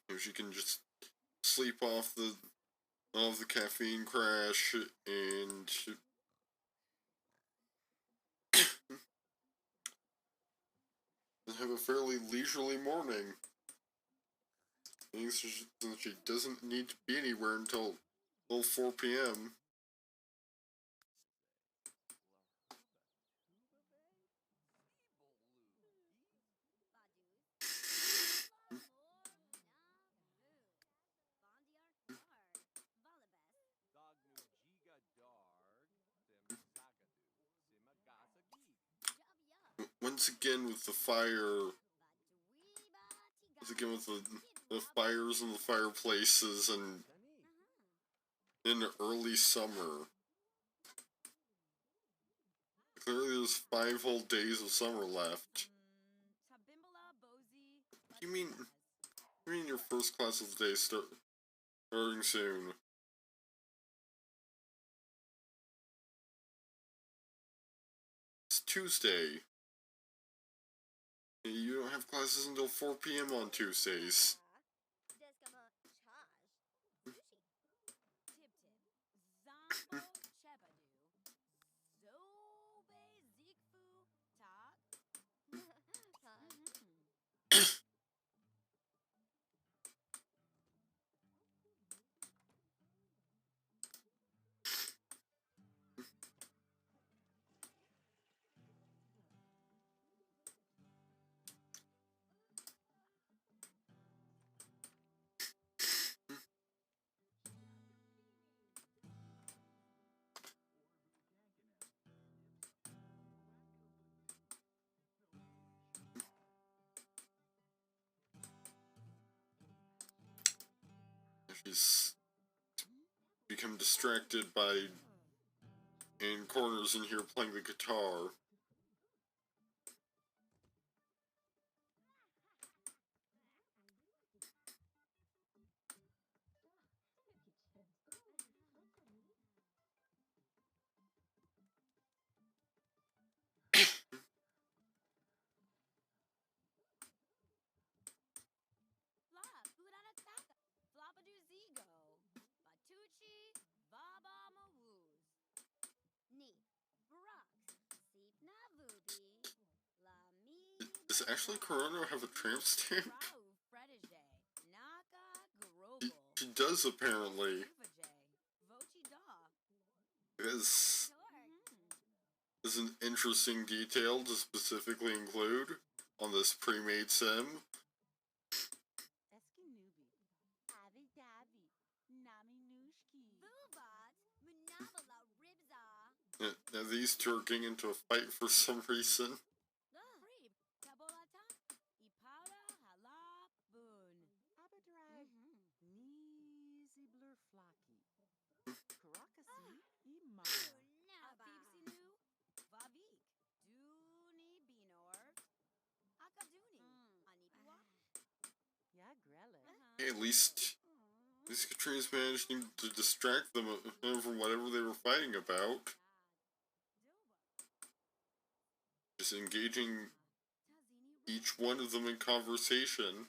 If she can just sleep off the caffeine crash and have a fairly leisurely morning. Since she doesn't need to be anywhere until 4 p.m. Once again with the fire, once again with the fires and the fireplaces and in early summer. clearly there's 5 whole days of summer left. You mean your first class of the day starting soon? It's Tuesday. You don't have classes until 4 p.m. on Tuesdays. He's become distracted by in corners in here playing the guitar. Does actually Corona have a tramp stamp? He does, apparently. This is an interesting detail to specifically include on this pre-made sim. Now these two are getting into a fight for some reason. Hey, at least Katrina's managing to distract them from whatever they were fighting about. Just engaging each one of them in conversation.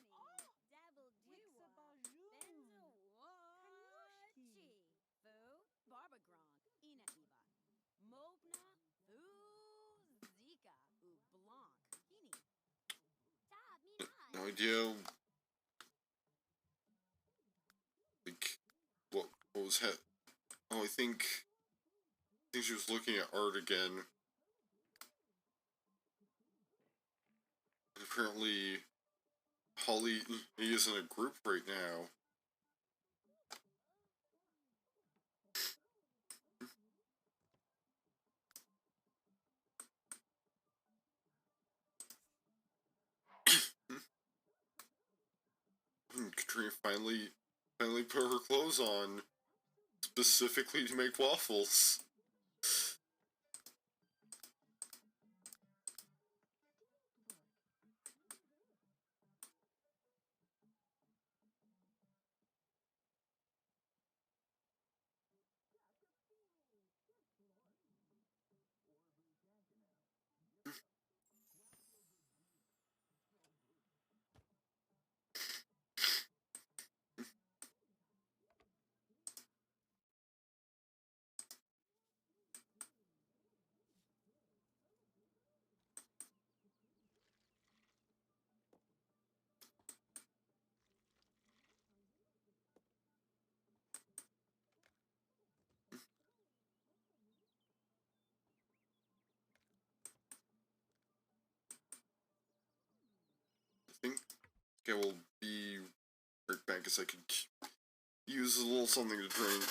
No idea, like, what was oh, I think she was looking at art again. Apparently, Holly is in a group right now. Katrina finally put her clothes on, specifically to make waffles. I think I will be right back as I could use a little something to drink.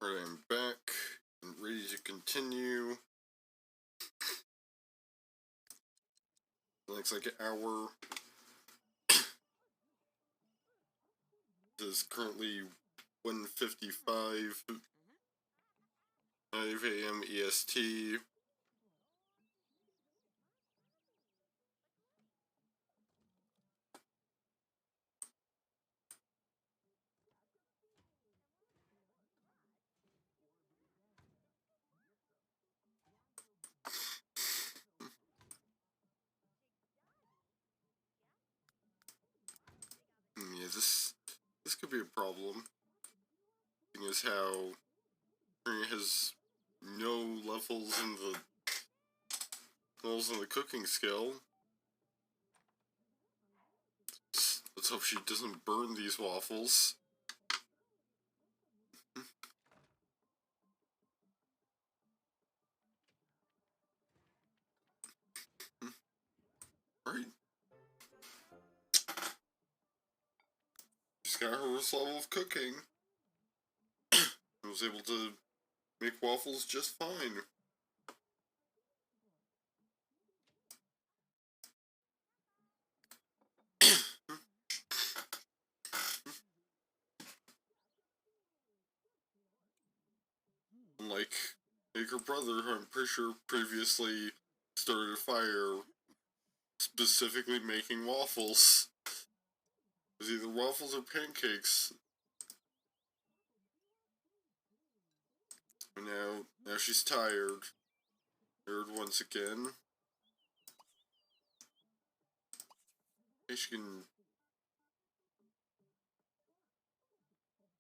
Alright, I'm back and ready to continue. Looks like an hour. It is currently 1:55, 5 a.m. EST. Yeah, this could be a problem. Thing is how it has no levels in the cooking skill. Let's hope she doesn't burn these waffles. Right. She's got her first level of cooking. I was able to make waffles just fine. Unlike her brother, who I'm pretty sure previously started a fire specifically making waffles. It was either waffles or pancakes. And now she's tired. Tired once again. Hey, she can...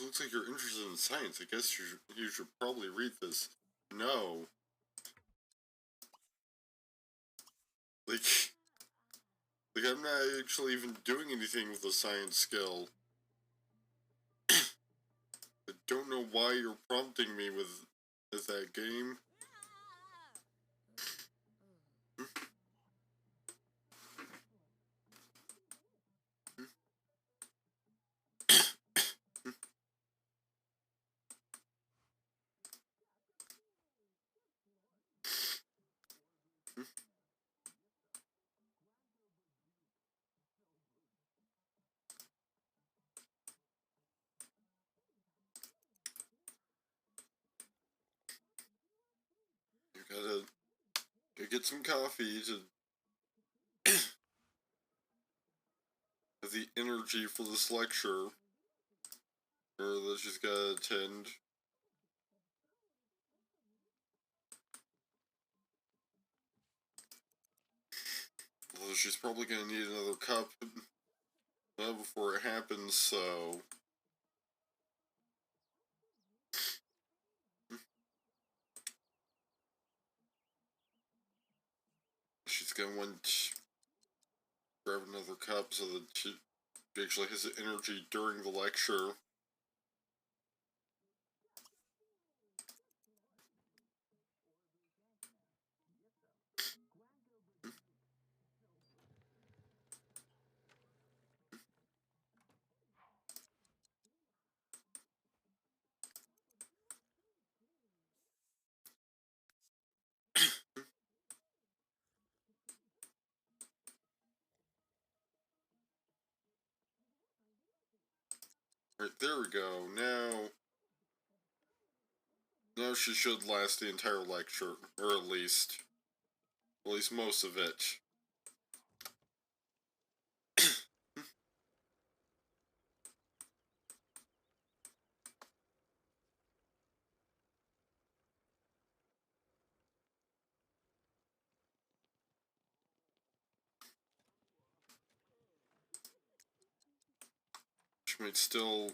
Looks like you're interested in science. I guess you should probably read this. No. Like, I'm not actually even doing anything with the science skill. I don't know why you're prompting me with that game. You gotta get some coffee to have the energy for this lecture. Or that she's gotta attend. Although she's probably gonna need another cup before it happens, so... She's gonna want to grab another cup so that she actually has the energy during the lecture. Right, there we go. Now she should last the entire lecture, or at least most of it. She might still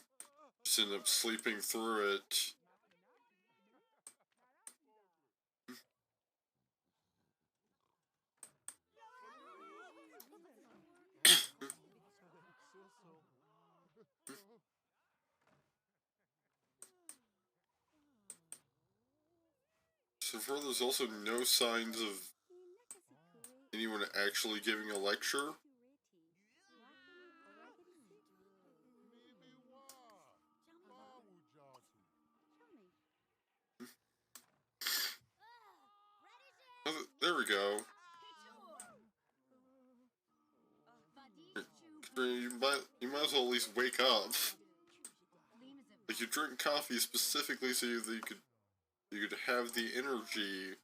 just end up sleeping through it. So far, there's also no signs of anyone actually giving a lecture. There we go. You might as well at least wake up. Like, you drink coffee specifically so that you could have the energy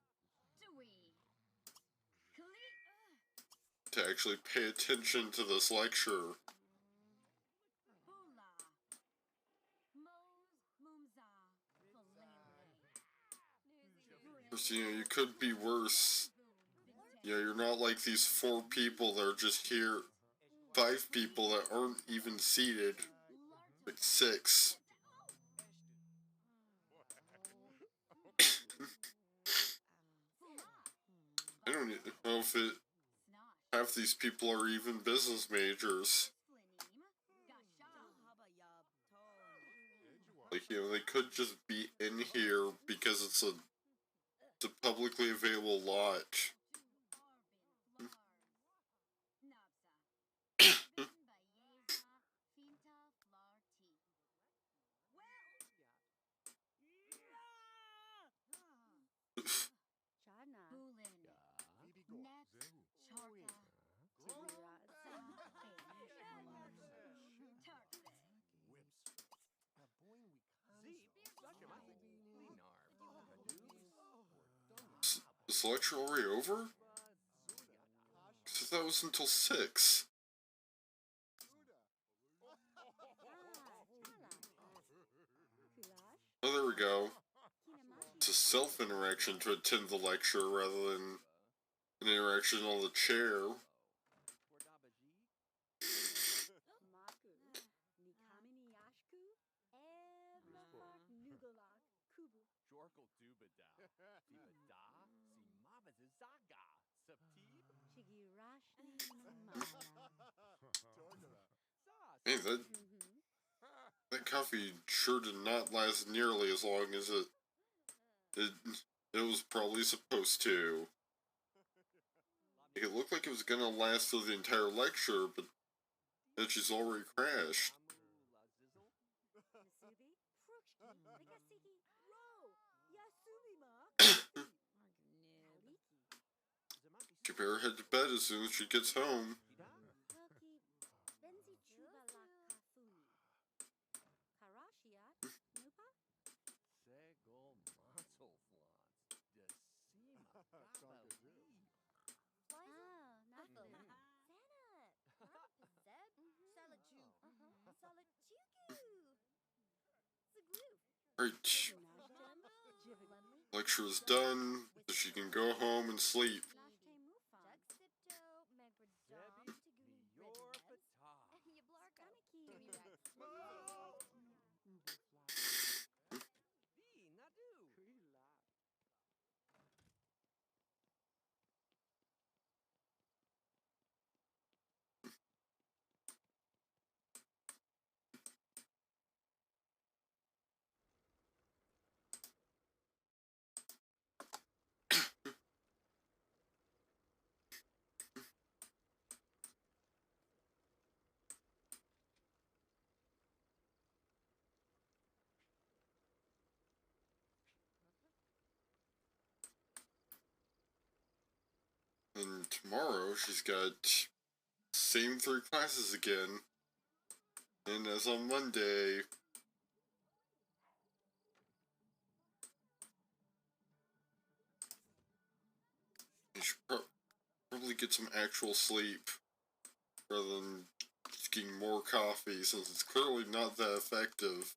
to actually pay attention to this lecture. Because, you know, you could be worse. You know, you're not like these 4 people that are just here. 5 people that aren't even seated. Like 6. I don't know if half these people are even business majors. Like, you know, they could just be in here because it's a publicly available lot. Is the lecture already over? Because that was until 6. Oh, there we go. It's a self-interaction to attend the lecture rather than an interaction on the chair. Hey, that coffee sure did not last nearly as long as it was probably supposed to. It looked like it was gonna last through the entire lecture, but then she's already crashed. She better head to bed as soon as she gets home. Right. Lecture is done, so she can go home and sleep. And tomorrow she's got same 3 classes again. And as on Monday, you should probably get some actual sleep rather than just getting more coffee, since it's clearly not that effective.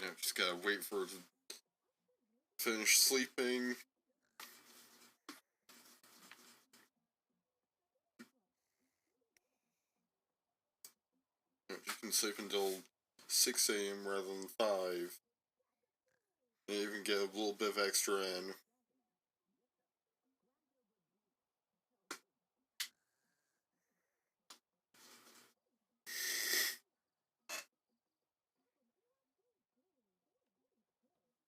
Yeah, just gotta wait for her to finish sleeping. You can sleep until 6 a.m. rather than 5. and even get a little bit of extra in.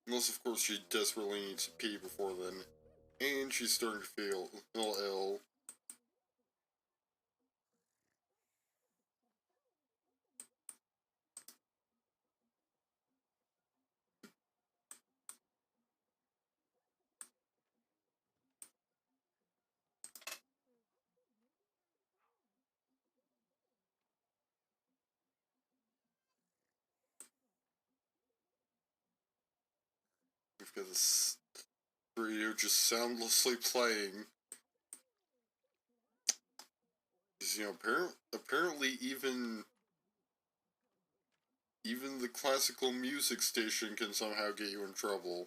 Unless, of course, she desperately needs to pee before then, and she's starting to feel ill. We've got this radio just soundlessly playing. Because, apparently even the classical music station can somehow get you in trouble.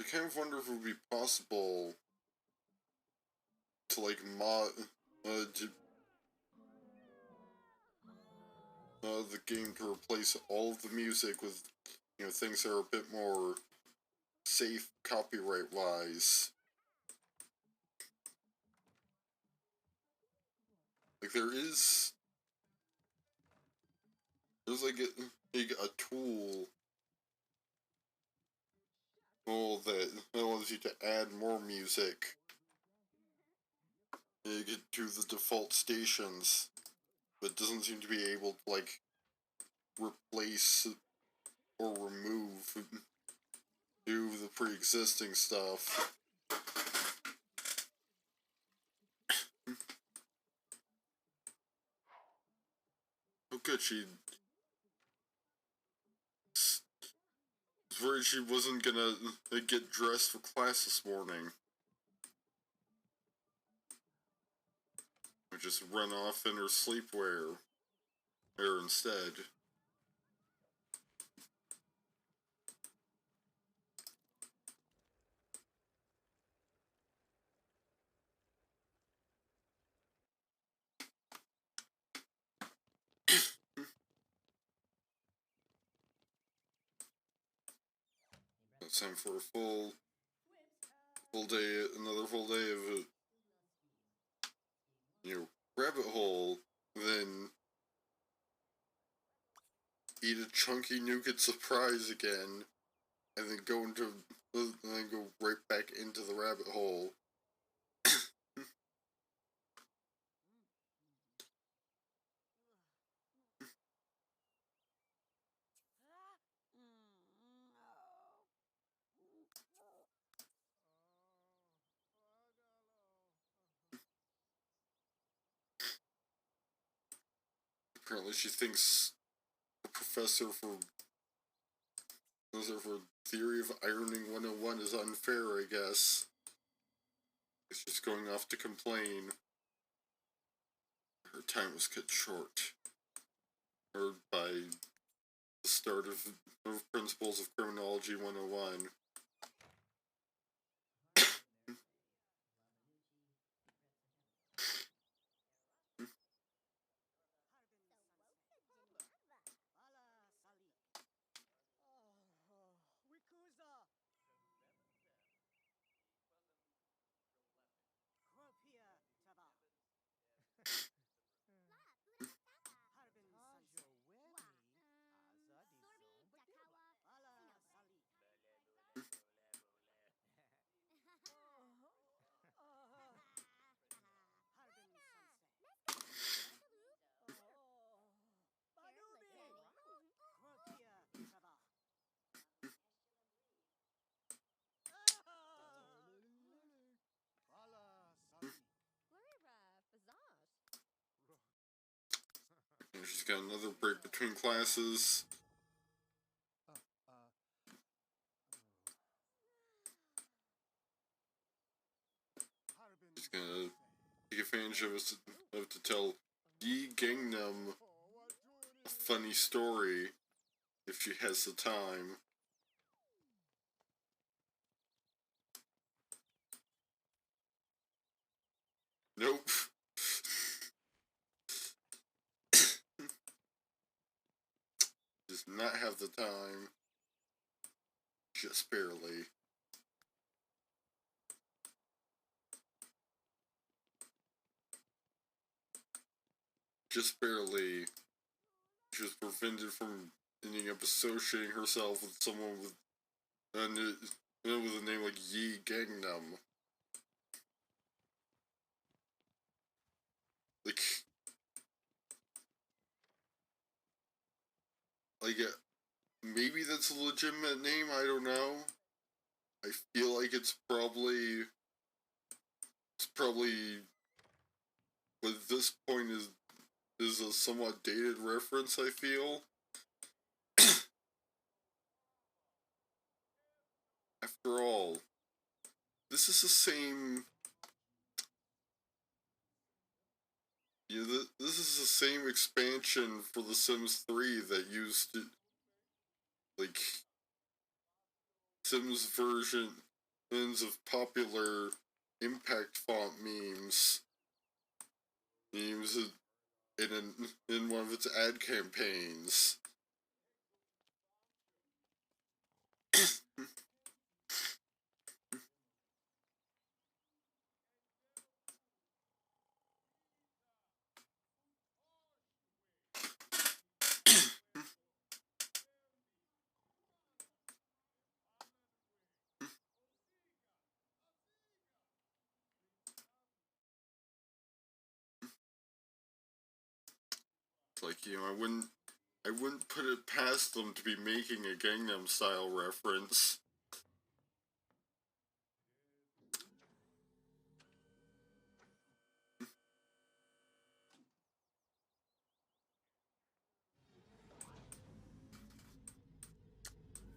I kind of wonder if it would be possible to, like, the game to replace all of the music with, things that are a bit more safe copyright-wise. Like, there's like a tool that allows you to add more music to the default stations, but doesn't seem to be able to, like, replace or remove the pre-existing stuff. Oh good, she was worried she wasn't gonna get dressed for class this morning. Or just run off in her sleepwear there instead. It's time for a full day, another full day of rabbit hole, then eat a chunky nougat surprise again, and then go right back into the rabbit hole. Apparently she thinks the professor for Theory of Ironing 101 is unfair, I guess. She's going off to complain. Her time was cut short. Or by the start of Principles of Criminology 101. And she's got another break between classes. She's gonna take advantage of it to tell Yi Gangnam a funny story if she has the time. does not have the time. Just barely. Just barely. She was prevented from ending up associating herself with someone with with a name like Yi Gangnam. Like, like, maybe that's a legitimate name, I don't know. I feel like it's probably, but at this point is a somewhat dated reference, I feel. After all, this is the same, this is the same expansion for The Sims 3 that used, like, Sims versions of popular impact font memes in one of its ad campaigns. Like, I wouldn't put it past them to be making a Gangnam Style reference.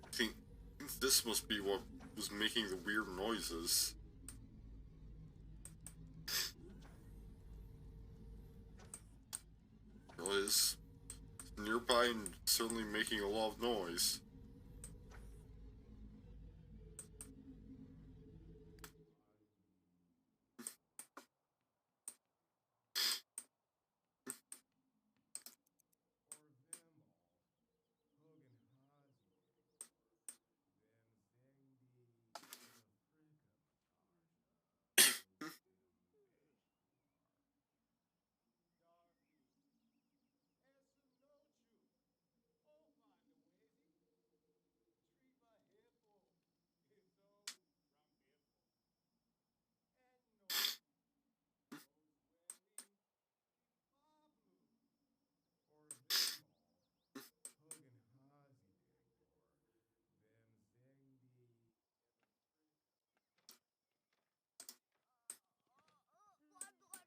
I think this must be what was making the weird noises. Well, it's nearby and certainly making a lot of noise.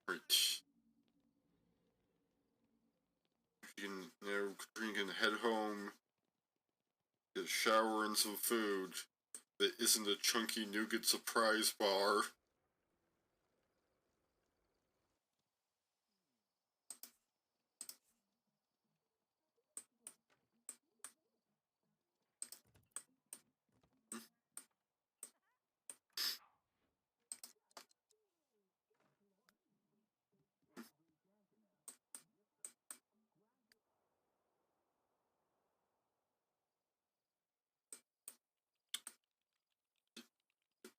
Right. You can head home, get a shower and some food that isn't a chunky nougat surprise bar.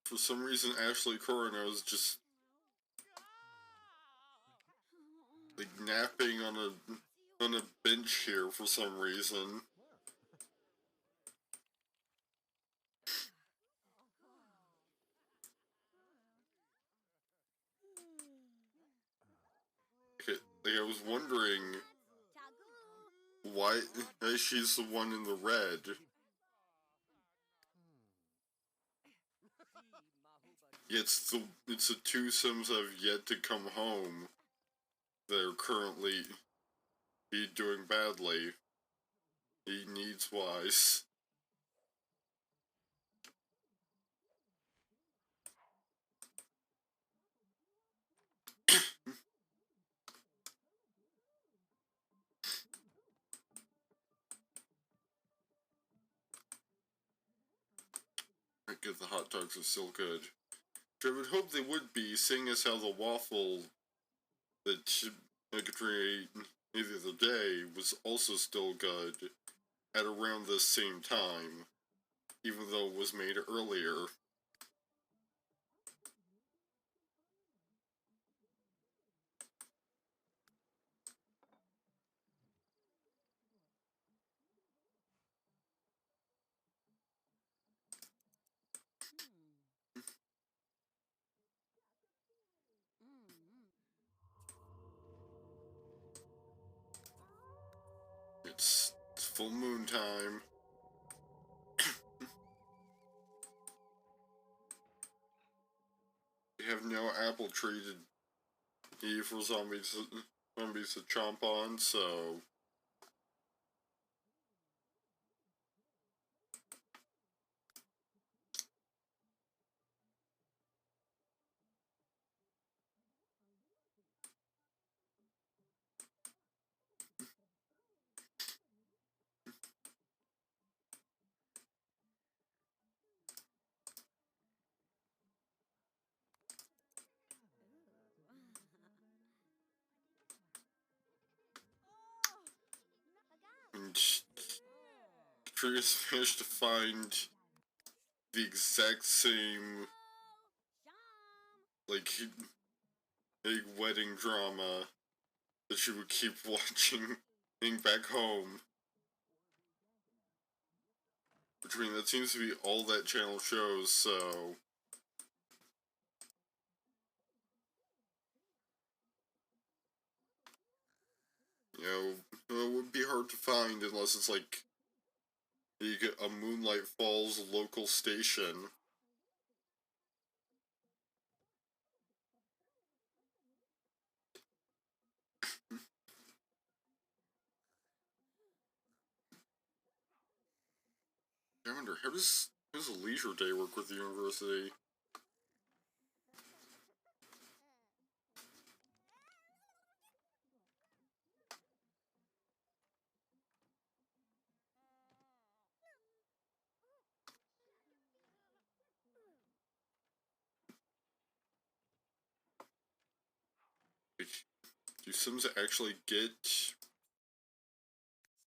For some reason, Ashley Coronel is just like napping on a bench here for some reason. Like I was wondering why she's the one in the red. Yeah, it's the two Sims that have yet to come home that are currently be doing badly. He needs wise. I guess the hot dogs are still good. Which I would hope they would be, seeing as how the waffle that Katrina ate the other day was also still good. at around the same time, even though it was made earlier. It's full moon time. We have no apple tree to eat for zombies to chomp on, so and Trigus managed to find the exact same like big wedding drama that she would keep watching back home. Which, I mean, that seems to be all that channel shows, so you know, it would be hard to find unless it's like you get a Moonlight Falls local station. I wonder, how does a leisure day work with the university? Like, do Sims actually get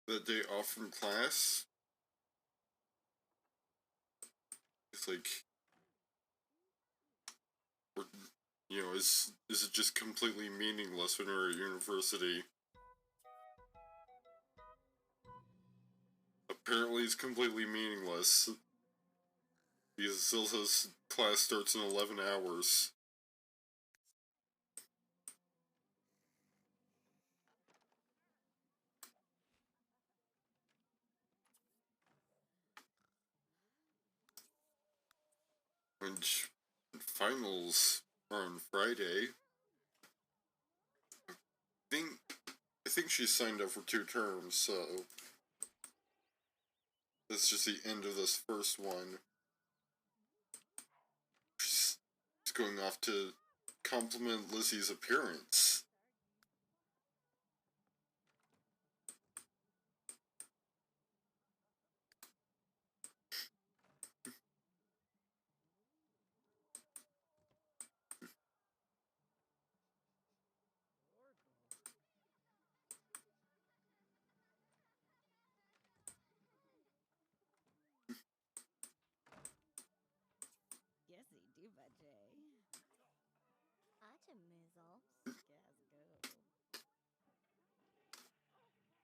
that day off from class? It's like, or, you know, is it just completely meaningless when we're at university? Apparently it's completely meaningless, because it still says class starts in 11 hours. And finals are on Friday. think I think she signed up for 2 terms, so that's just the end of this first one. She's going off to compliment Lizzy's appearance.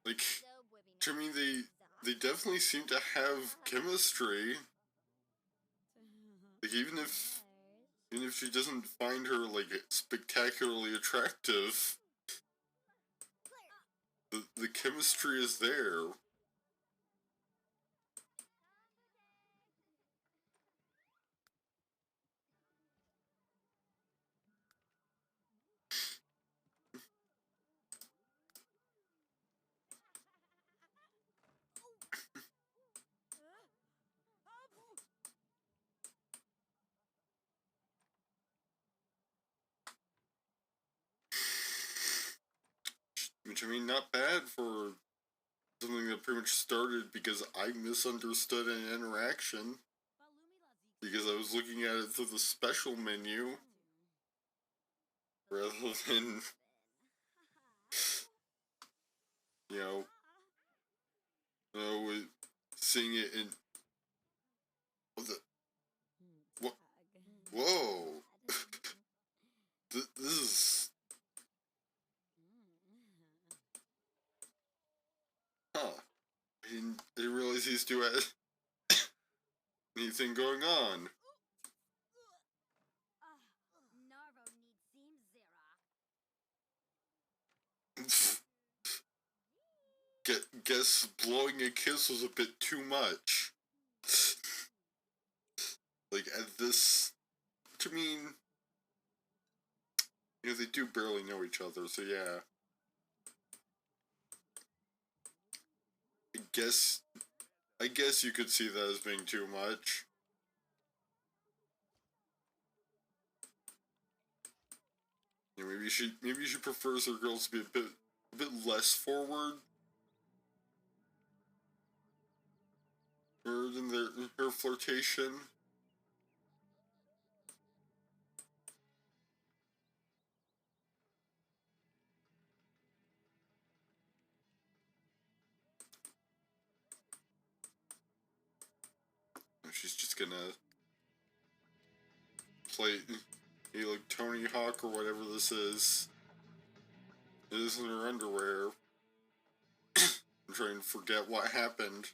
Like, to me, they definitely seem to have chemistry. Like, even if she doesn't find her like spectacularly attractive, the chemistry is there. Which, I mean, not bad for something that pretty much started because I misunderstood an interaction. Because I was looking at it through the special menu rather than, you know, seeing it in what? Whoa! This is I didn't realize these two had anything going on. Guess blowing a kiss was a bit too much. Like, at this, which I mean, they do barely know each other, so yeah. I guess you could see that as being too much. Maybe she prefers her girls to be a bit less forward. Or in her flirtation. She's just gonna play like Tony Hawk or whatever this is. It is in her underwear. I'm trying to forget what happened.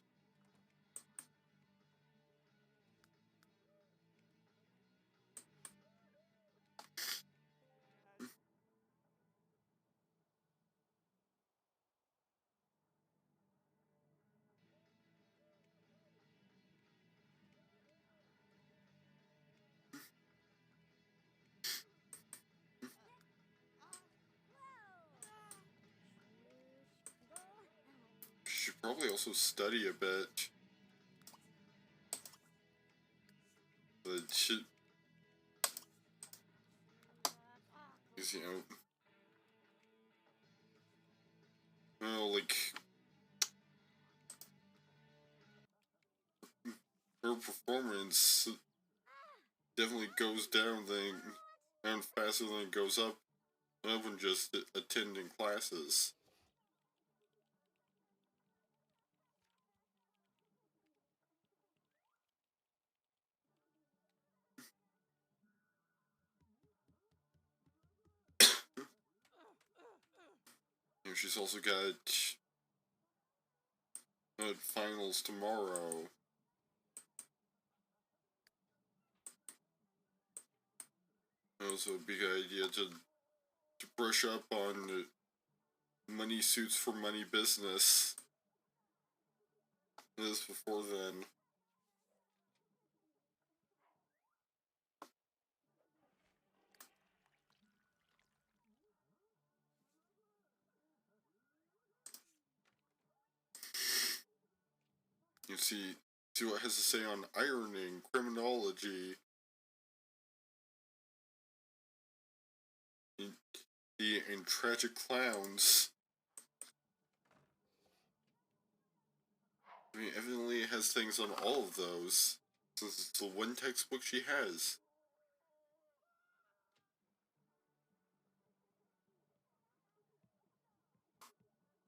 She should probably also study a bit. But she, because, like, her performance definitely goes down faster than it goes up when just attending classes. She's also got finals tomorrow. Also a big idea to brush up on money suits for money business. This before then. You see what it has to say on ironing, criminology, and tragic clowns. I mean, evidently it has things on all of those, since it's the one textbook she has.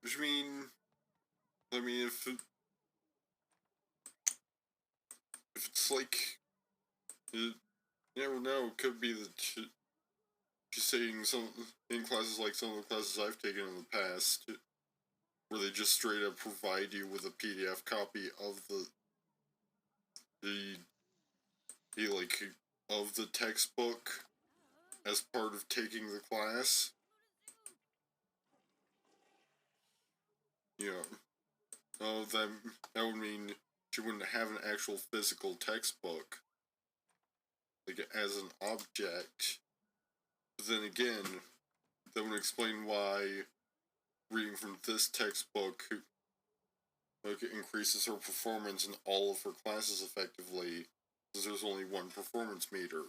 Which I mean, if it's like, you never know, it could be that she's taking some, in classes like some of the classes I've taken in the past, where they just straight up provide you with a PDF copy of like, of the textbook as part of taking the class. Oh, that would mean she wouldn't have an actual physical textbook, like, as an object. But then again, that would explain why reading from this textbook, like, increases her performance in all of her classes effectively, because there's only one performance meter.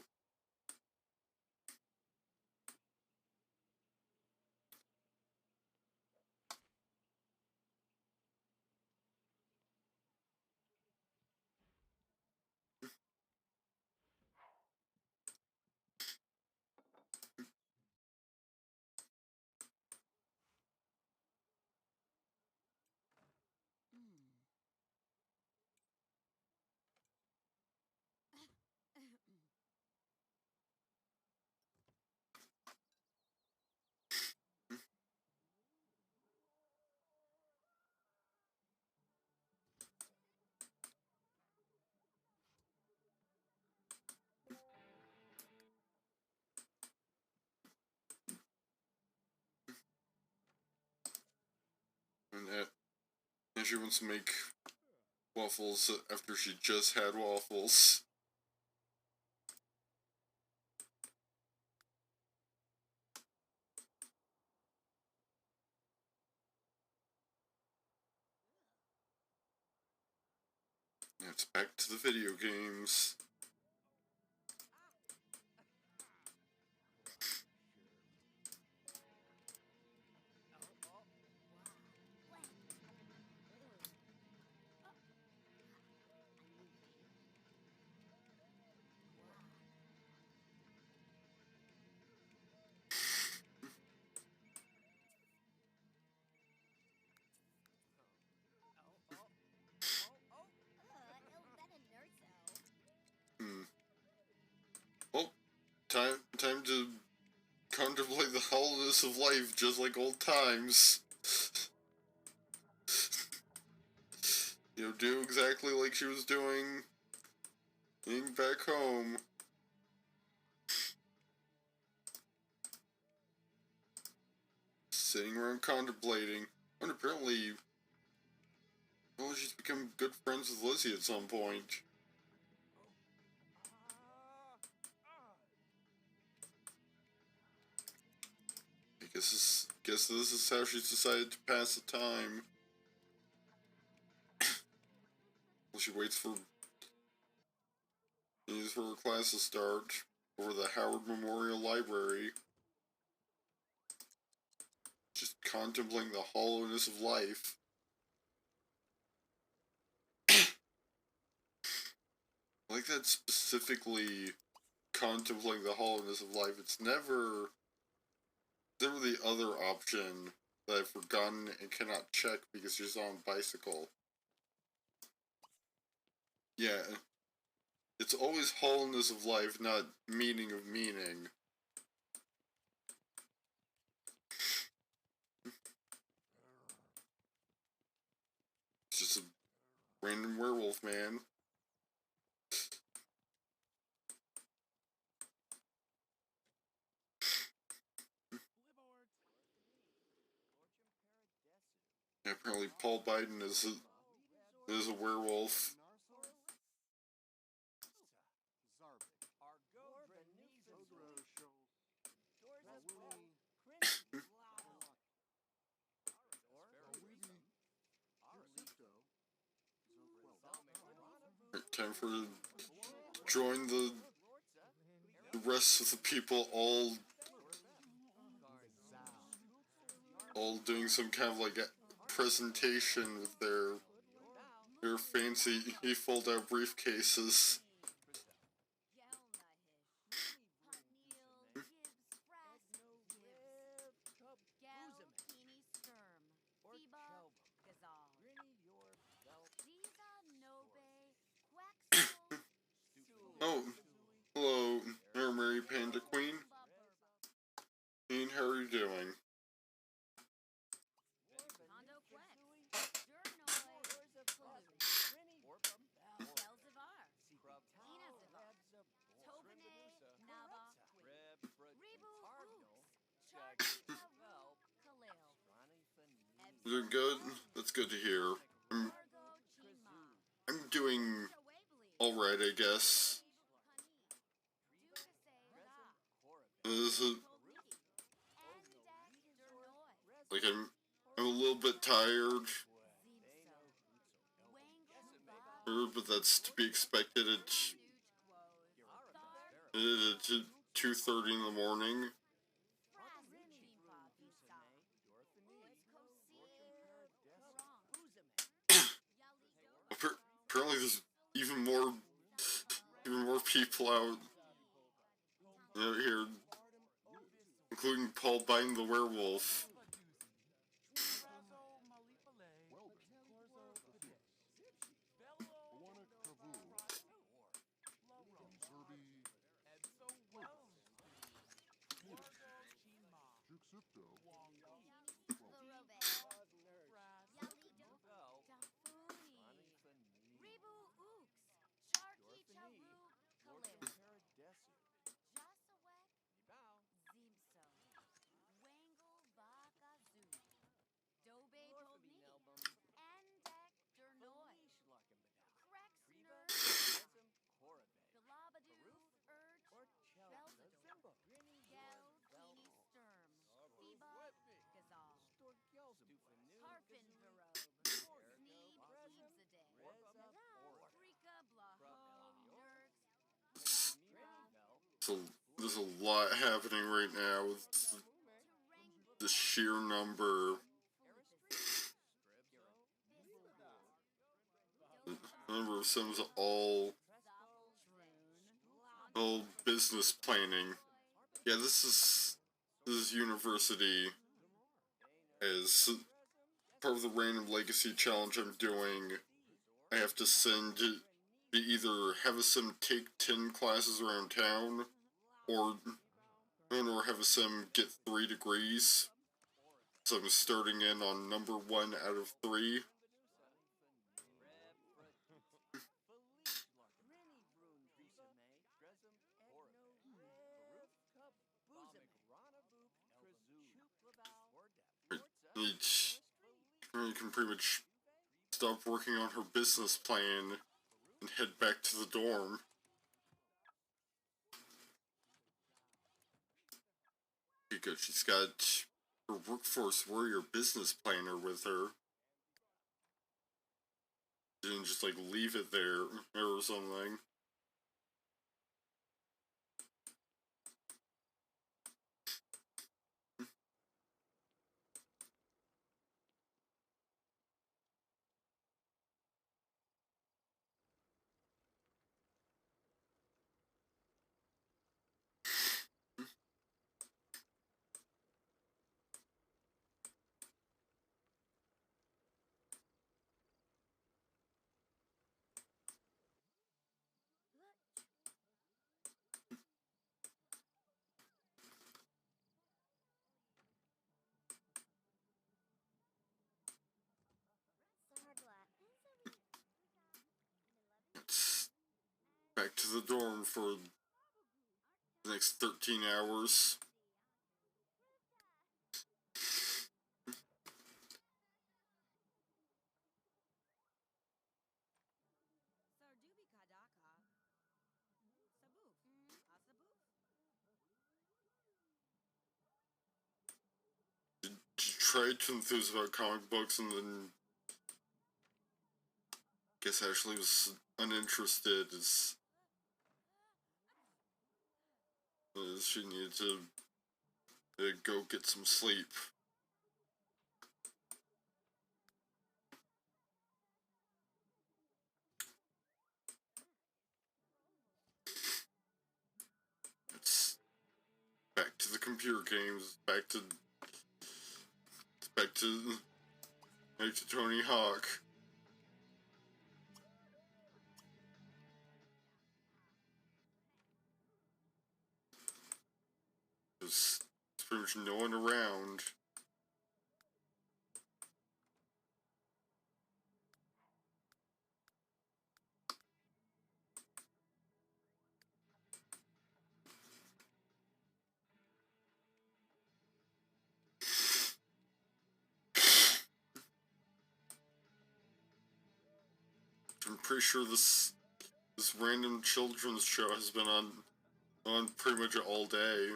she wants to make waffles after she just had waffles. It's back to the video games. Well, time to contemplate the hollowness of life, just like old times. Do exactly like she was doing being back home. Sitting around contemplating. And apparently, well, she's become good friends with Lizzy at some point. I guess this is how she's decided to pass the time. Well, she waits for her class to start over the Howard Memorial Library. Just contemplating the hollowness of life. I like that specifically, contemplating the hollowness of life. It's never the other option that I've forgotten and cannot check because she's on a bicycle. Yeah. It's always hollowness of life, not meaning of meaning. It's just a random werewolf man. Yeah, apparently Paul Biden is a werewolf. Time for to join the rest of the people, all doing some kind of like a presentation with their fancy fold-out briefcases. Oh, hello, Mary Panda Queen. Ian, how are you doing? Doing good? That's good to hear. I'm doing alright, I guess. Like, I'm a little bit tired, but that's to be expected at 2:30 in the morning. Apparently there's even more people out here, including Paul Biden the werewolf. So there's a lot happening right now with the sheer number of Sims all business planning. Yeah, this is university as part of the random legacy challenge I'm doing. I have to either have a sim take 10 classes around town, or have a sim get 3 degrees. So I'm starting in on number 1 out of 3. You can pretty much stop working on her business plan and head back to the dorm. Because she's got her workforce warrior business planner with her. She didn't just like leave it there or something. It's back to the dorm for the next 13 hours. She tried to enthuse about comic books and then guess Ashley was uninterested as she needed to go get some sleep. It's back to the computer games, back to Tony Hawk. There's pretty much no one around. I'm pretty sure this random children's show has been on pretty much all day.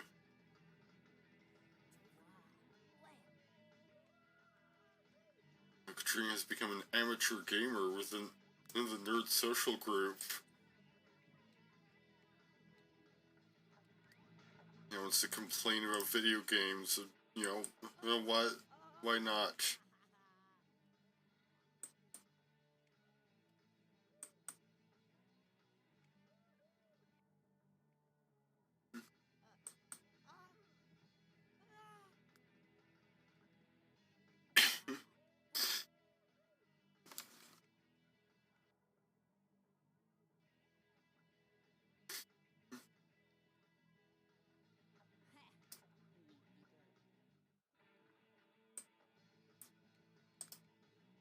Katrina has become an amateur gamer in the nerd social group. He wants to complain about video games. Why not?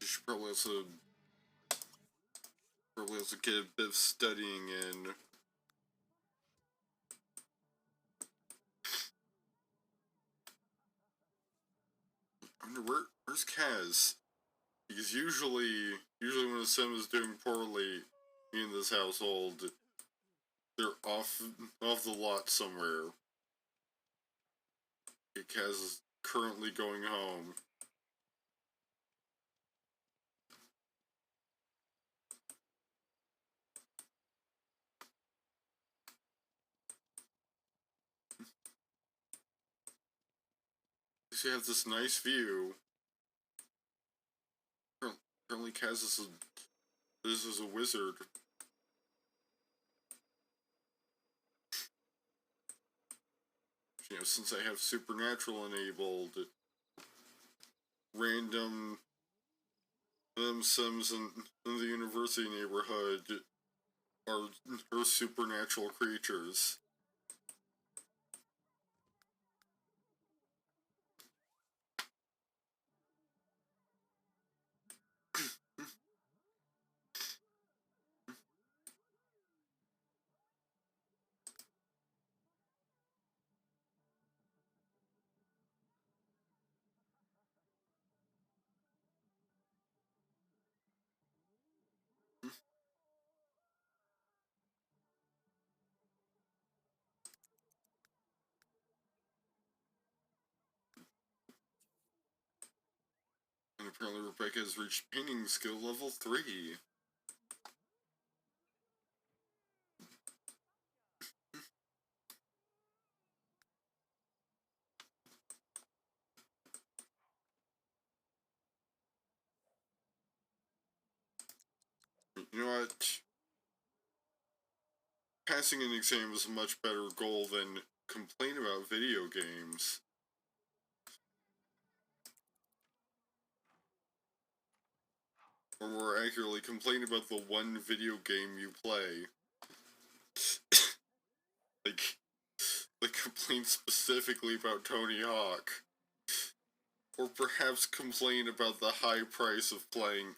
You should probably also get a bit of studying in. I wonder where's Kaz? Because usually when a sim is doing poorly in this household, they're off the lot somewhere. Kaz is currently going home. least you have this nice view. Apparently Kaz is a wizard. You know, since I have supernatural enabled, random Sims in the university neighborhood are supernatural creatures. And apparently Rebecca has reached painting skill level 3. You know what? Passing an exam is a much better goal than complain about video games. Or more accurately, complain about the one video game you play. like complain specifically about Tony Hawk. Or perhaps complain about the high price of playing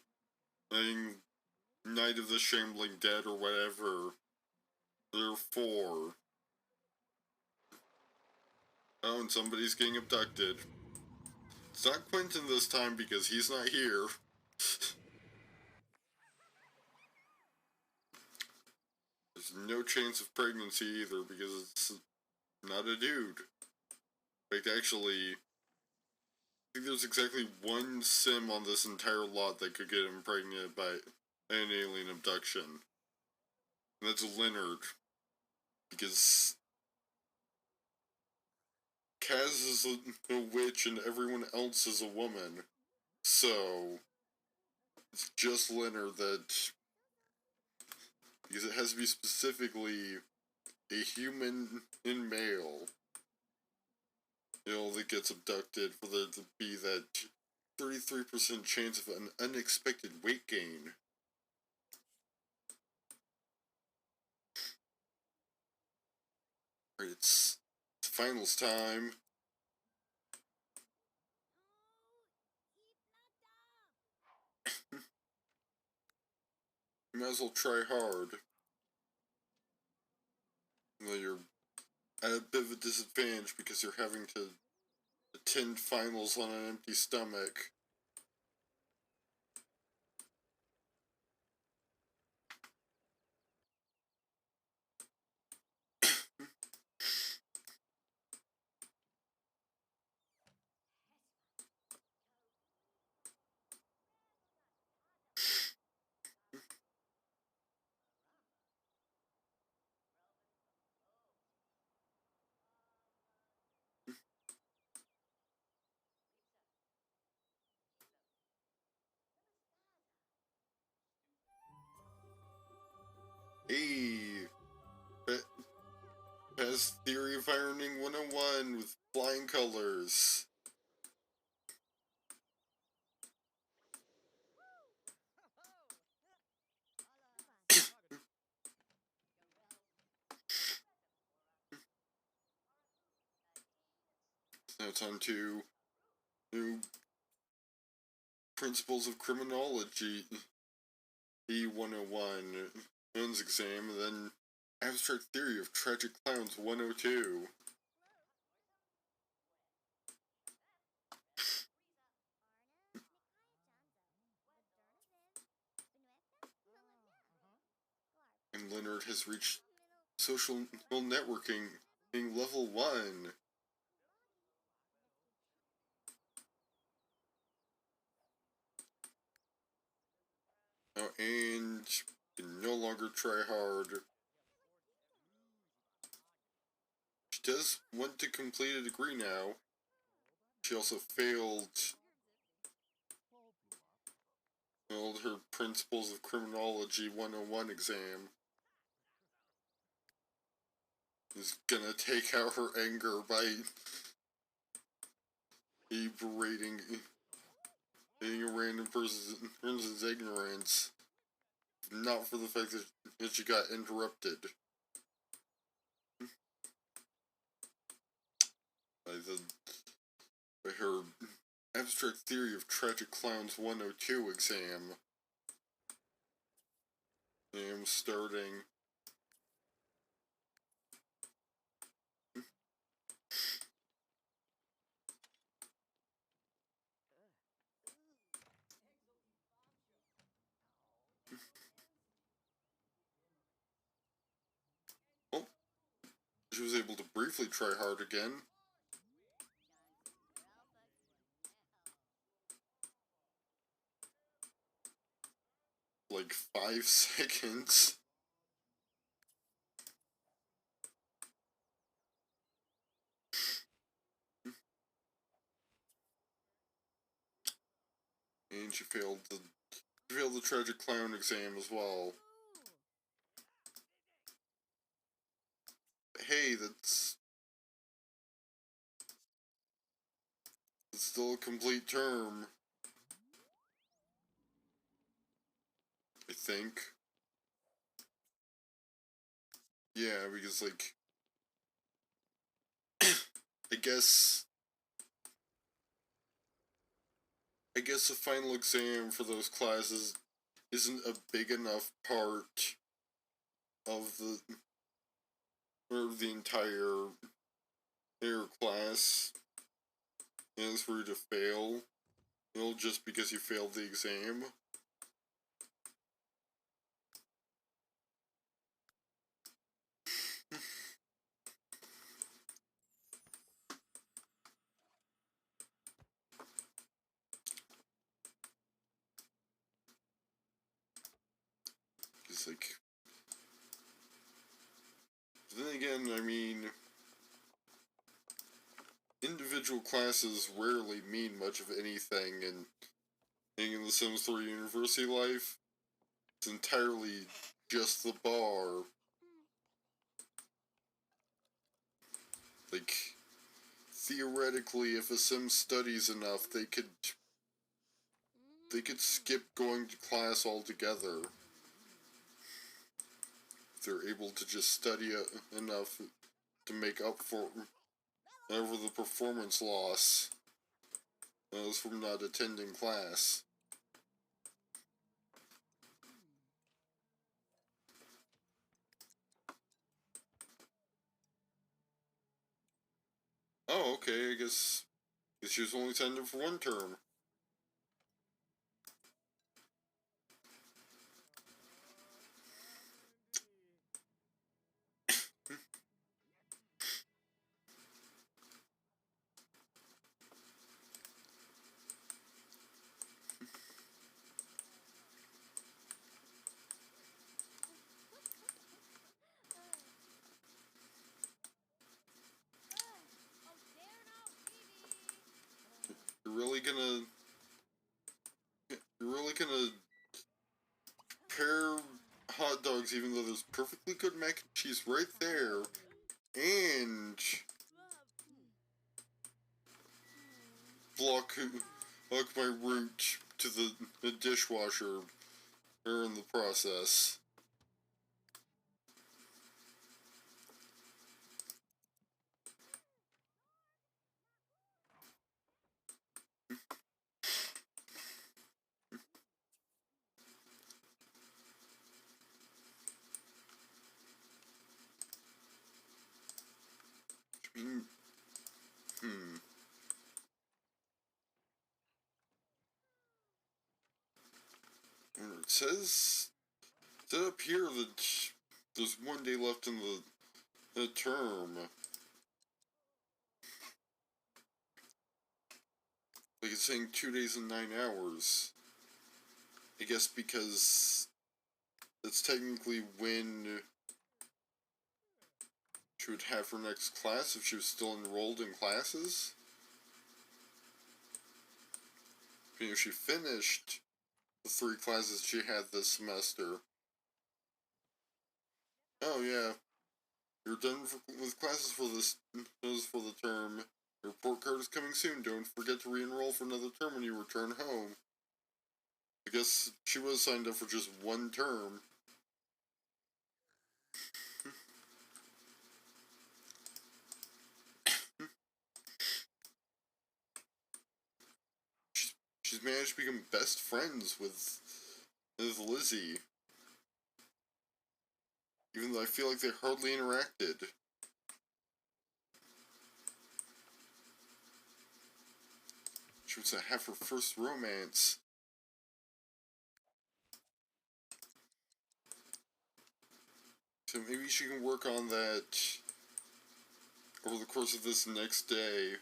Night of the Shambling Dead or whatever. Therefore. Oh, and somebody's getting abducted. It's not Quentin this time because he's not here. There's no chance of pregnancy either because it's not a dude. In fact, actually, I think there's exactly one sim on this entire lot that could get impregnated by an alien abduction. And that's Leonard. Because Kaz is a witch and everyone else is a woman. So, it's just Leonard that... Because it has to be specifically a human in male, you know, that gets abducted for there to be that 33% chance of an unexpected weight gain. Alright, it's finals time. You might as well try hard. Though you're at a bit of a disadvantage because you're having to attend finals on an empty stomach. Hey! Best Theory of Ironing 101 with flying colors. Now it's on to new Principles of Criminology E101 men's exam, and then Abstract Theory of Tragic Clowns 102. And Leonard has reached social networking in level 1. Oh, and can no longer try hard. She does want to complete a degree now. she also failed her Principles of Criminology 101 exam. Is gonna take out her anger by berating a random person's ignorance, not for the fact that she got interrupted. By her Abstract Theory of Tragic Clowns 102 exam. I'm starting. Oh, she was able to briefly try hard again. Like 5 seconds. And she failed the Tragic Clown exam as well. Hey, that's still a complete term. I think. Yeah, because, like, I guess the final exam for those classes isn't a big enough part of the entire class is for you to fail, just because you failed the exam. It's like, then again, I mean, individual classes rarely mean much of anything in the Sims 3 university life. It's entirely just the bar. Like, theoretically, if a Sim studies enough, they could skip going to class altogether. If they're able to just study enough to make up for the performance loss from not attending class. Oh, okay, I guess she was only attending for one term. You're really gonna pair hot dogs even though there's perfectly good mac and cheese right there, and block my route to the dishwasher in the process. I mean, It says up here that there's 1 day left in the term. Like, it's saying 2 days and 9 hours. I guess because that's technically when she would have her next class if she was still enrolled in classes. You know, she finished the 3 classes she had this semester. Oh yeah, you're done with classes for the term. Your report card is coming soon. Don't forget to re-enroll for another term when you return home. I guess she was signed up for just 1 term. She's managed to become best friends with Lizzy. Even though I feel like they hardly interacted. She was to have her first romance. So maybe she can work on that over the course of this next day.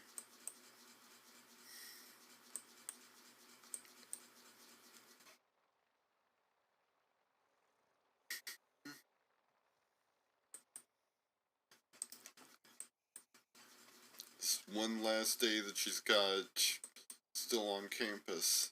This one last day that she's got still on campus.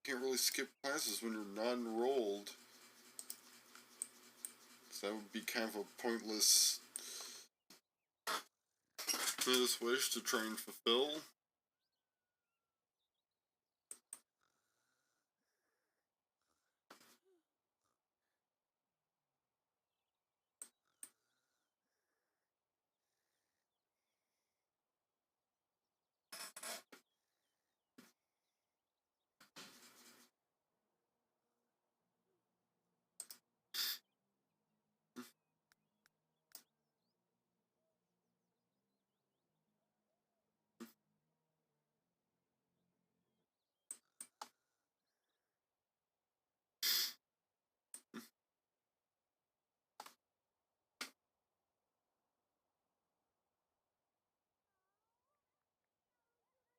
Can't really skip classes when you're not enrolled. So that would be kind of a pointless wish to try and fulfill.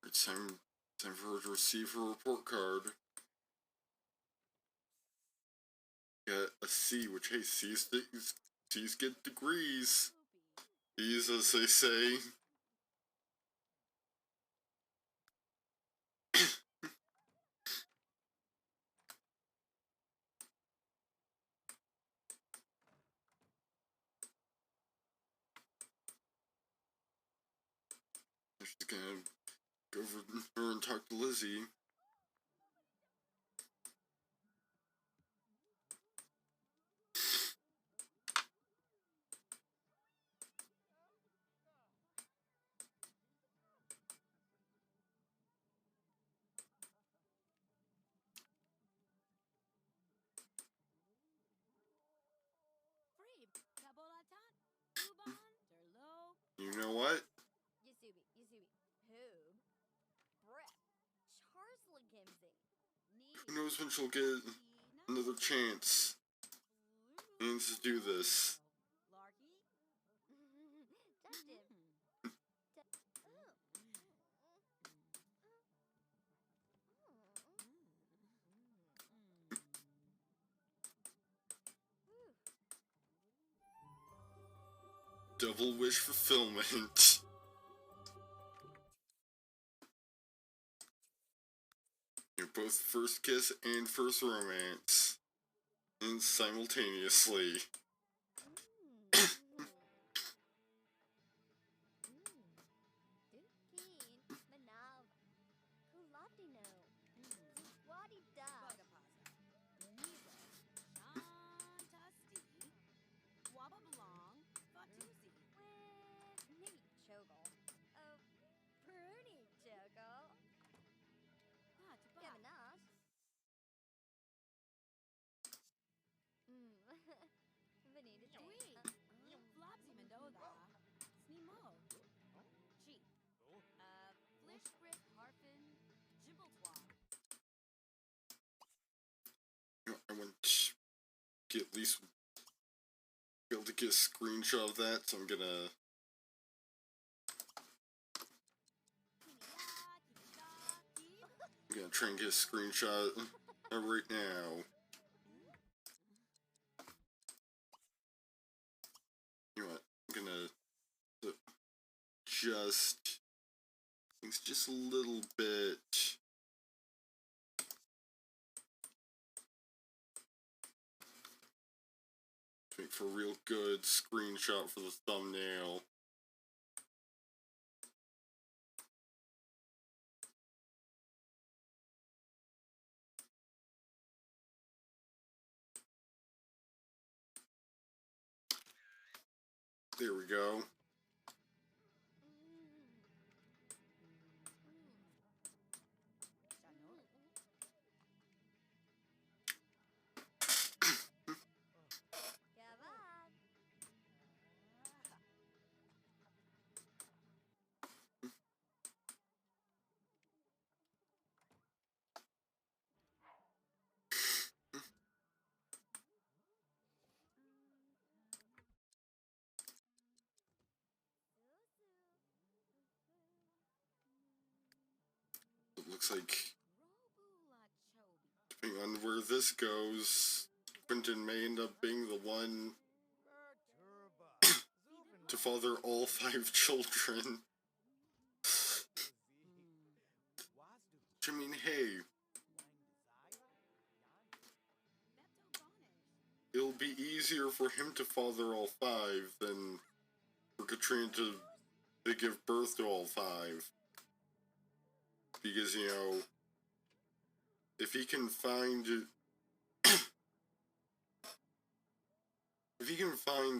It's time for her to receive her report card. Got a C, which, hey, C's get degrees. These, as they say. She's gonna go over her and talk to Lizzy. You know what? Who knows when she'll get another chance and to do this. Double wish fulfillment. You're both first kiss and first romance. And simultaneously. get at least be able to get a screenshot of that, so I'm gonna try and get a screenshot right now. You know what? I'm gonna adjust things just a little bit. Make for a real good screenshot for the thumbnail. There we go. It looks like, depending on where this goes, Quentin may end up being the one to father all 5 children. I mean, hey, it'll be easier for him to father all 5 than for Katrina to give birth to all 5. Because, you know, if he can find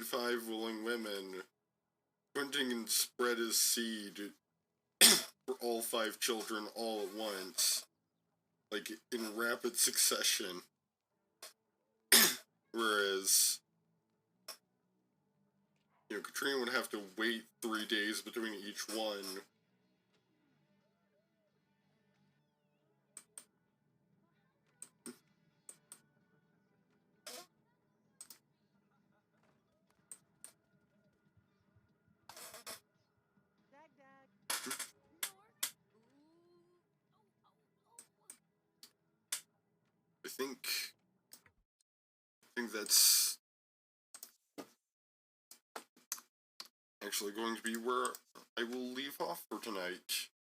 5 willing women, Quentin can spread his seed for all 5 children all at once, like in rapid succession. Whereas, you know, Katrina would have to wait 3 days between each one. I think that's actually going to be where I will leave off for tonight.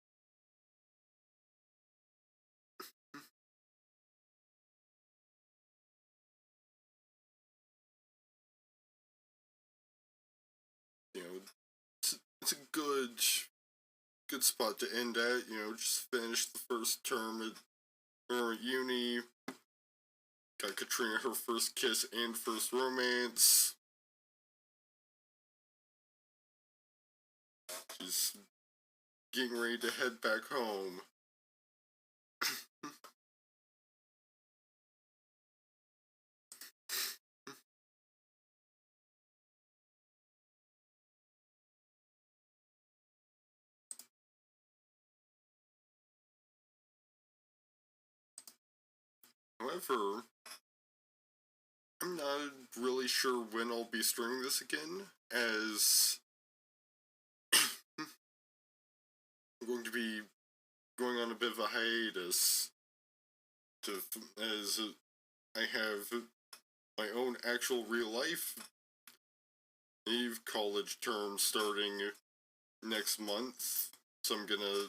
You know, it's a good spot to end at. You know, just finished the first term at uni. Got Katrina her first kiss and first romance. She's getting ready to head back home. However, I'm not really sure when I'll be streaming this again, as I'm going to be going on a bit of a hiatus, as I have my own actual real life college term starting next month, so I'm gonna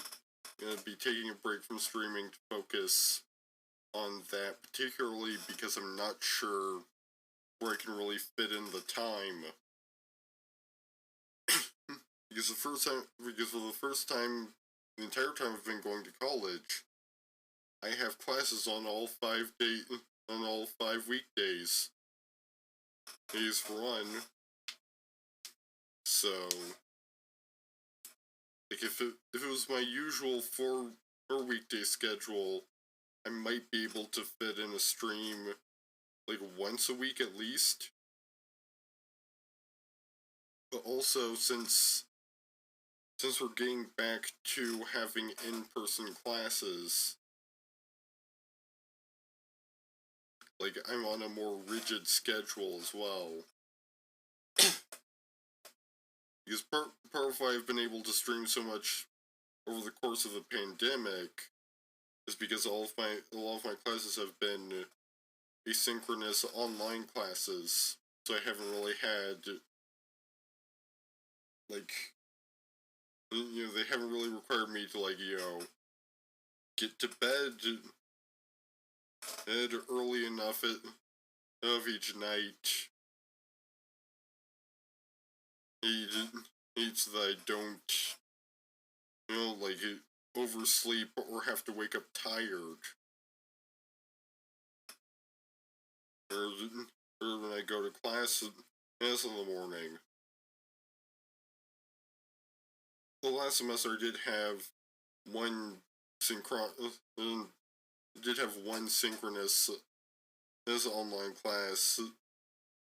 be taking a break from streaming to focus on that, particularly because I'm not sure where I can really fit in the time. Because for the first time, the entire time I've been going to college, I have classes on all 5 weekdays. Days for one. So, like, if it was my usual 4 weekday schedule, I might be able to fit in a stream, like, once a week at least. But also, since we're getting back to having in-person classes, like, I'm on a more rigid schedule as well. Because part of why I've been able to stream so much over the course of the pandemic is because a lot of my classes have been asynchronous online classes, so I haven't really had, like, you know, they haven't really required me to, like, you know, get to bed early enough of each night. Each that I don't, you know, like, oversleep or have to wake up tired. Or when I go to class in the morning. The last semester I did have one synchronous this online class,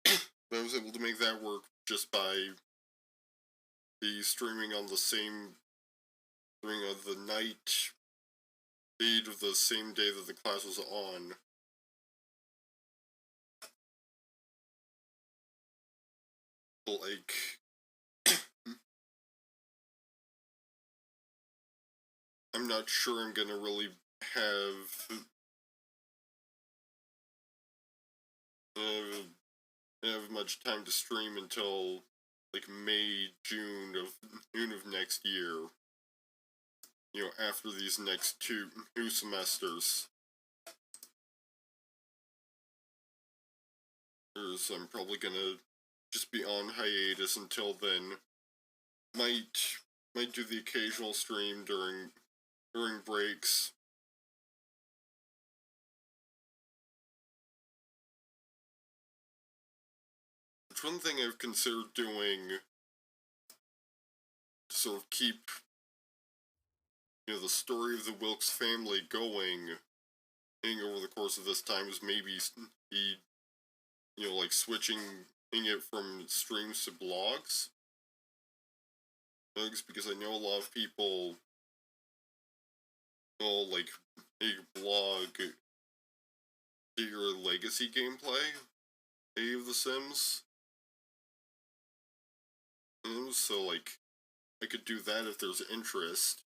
but I was able to make that work just by the streaming on the same during the night feed of the same day that the class was on. Like, I'm not sure I'm gonna really have much time to stream until like May, June of next year. You know, after these next two semesters. So I'm probably gonna just be on hiatus until then. Might do the occasional stream during breaks. Which one thing I've considered doing to sort of keep, you know, the story of the Wilkes family going over the course of this time is maybe you know, like switching it from streams to blogs. Because I know a lot of people, you know, like, blog your legacy gameplay of The Sims. So, like, I could do that if there's interest.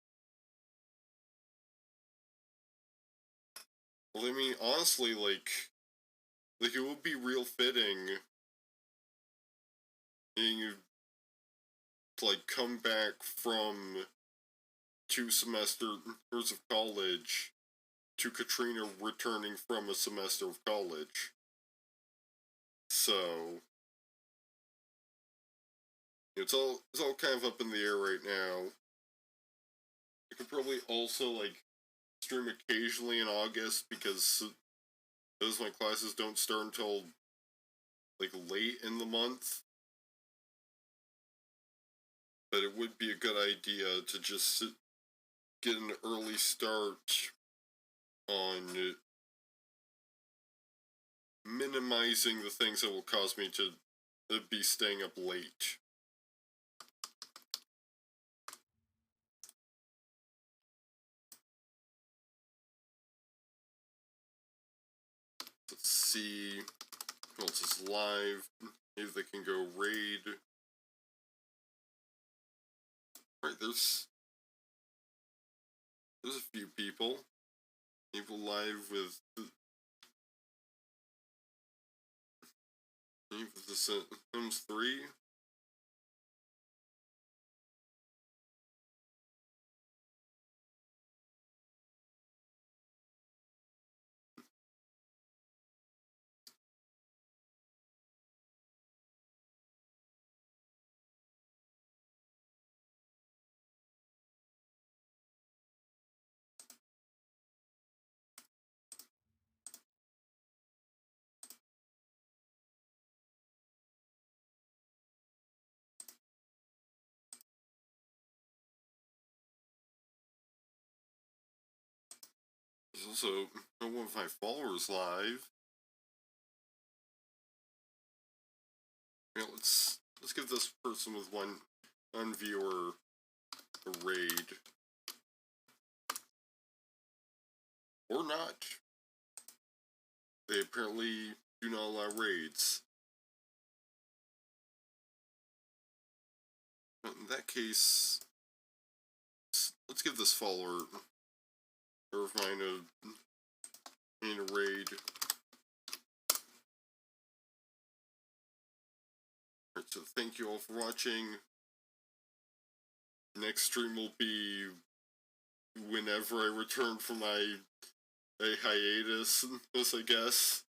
Well, I mean, honestly, like it would be real fitting to, like, come back from 2 semesters of college to Katrina returning from a semester of college. So, it's all kind of up in the air right now. I could probably also, like, stream occasionally in August because those my classes don't start until, like, late in the month. But it would be a good idea to just get an early start on minimizing the things that will cause me to be staying up late. Let's see who else is live. Maybe they can go raid. Right, there's a few people. People live with the Sims 3. There's also one of my followers live. Yeah, let's give this person with one viewer a raid. Or not. They apparently do not allow raids. But in that case, let's give this follower Irvine in a raid. Alright, so thank you all for watching. Next stream will be whenever I return from my hiatus, I guess.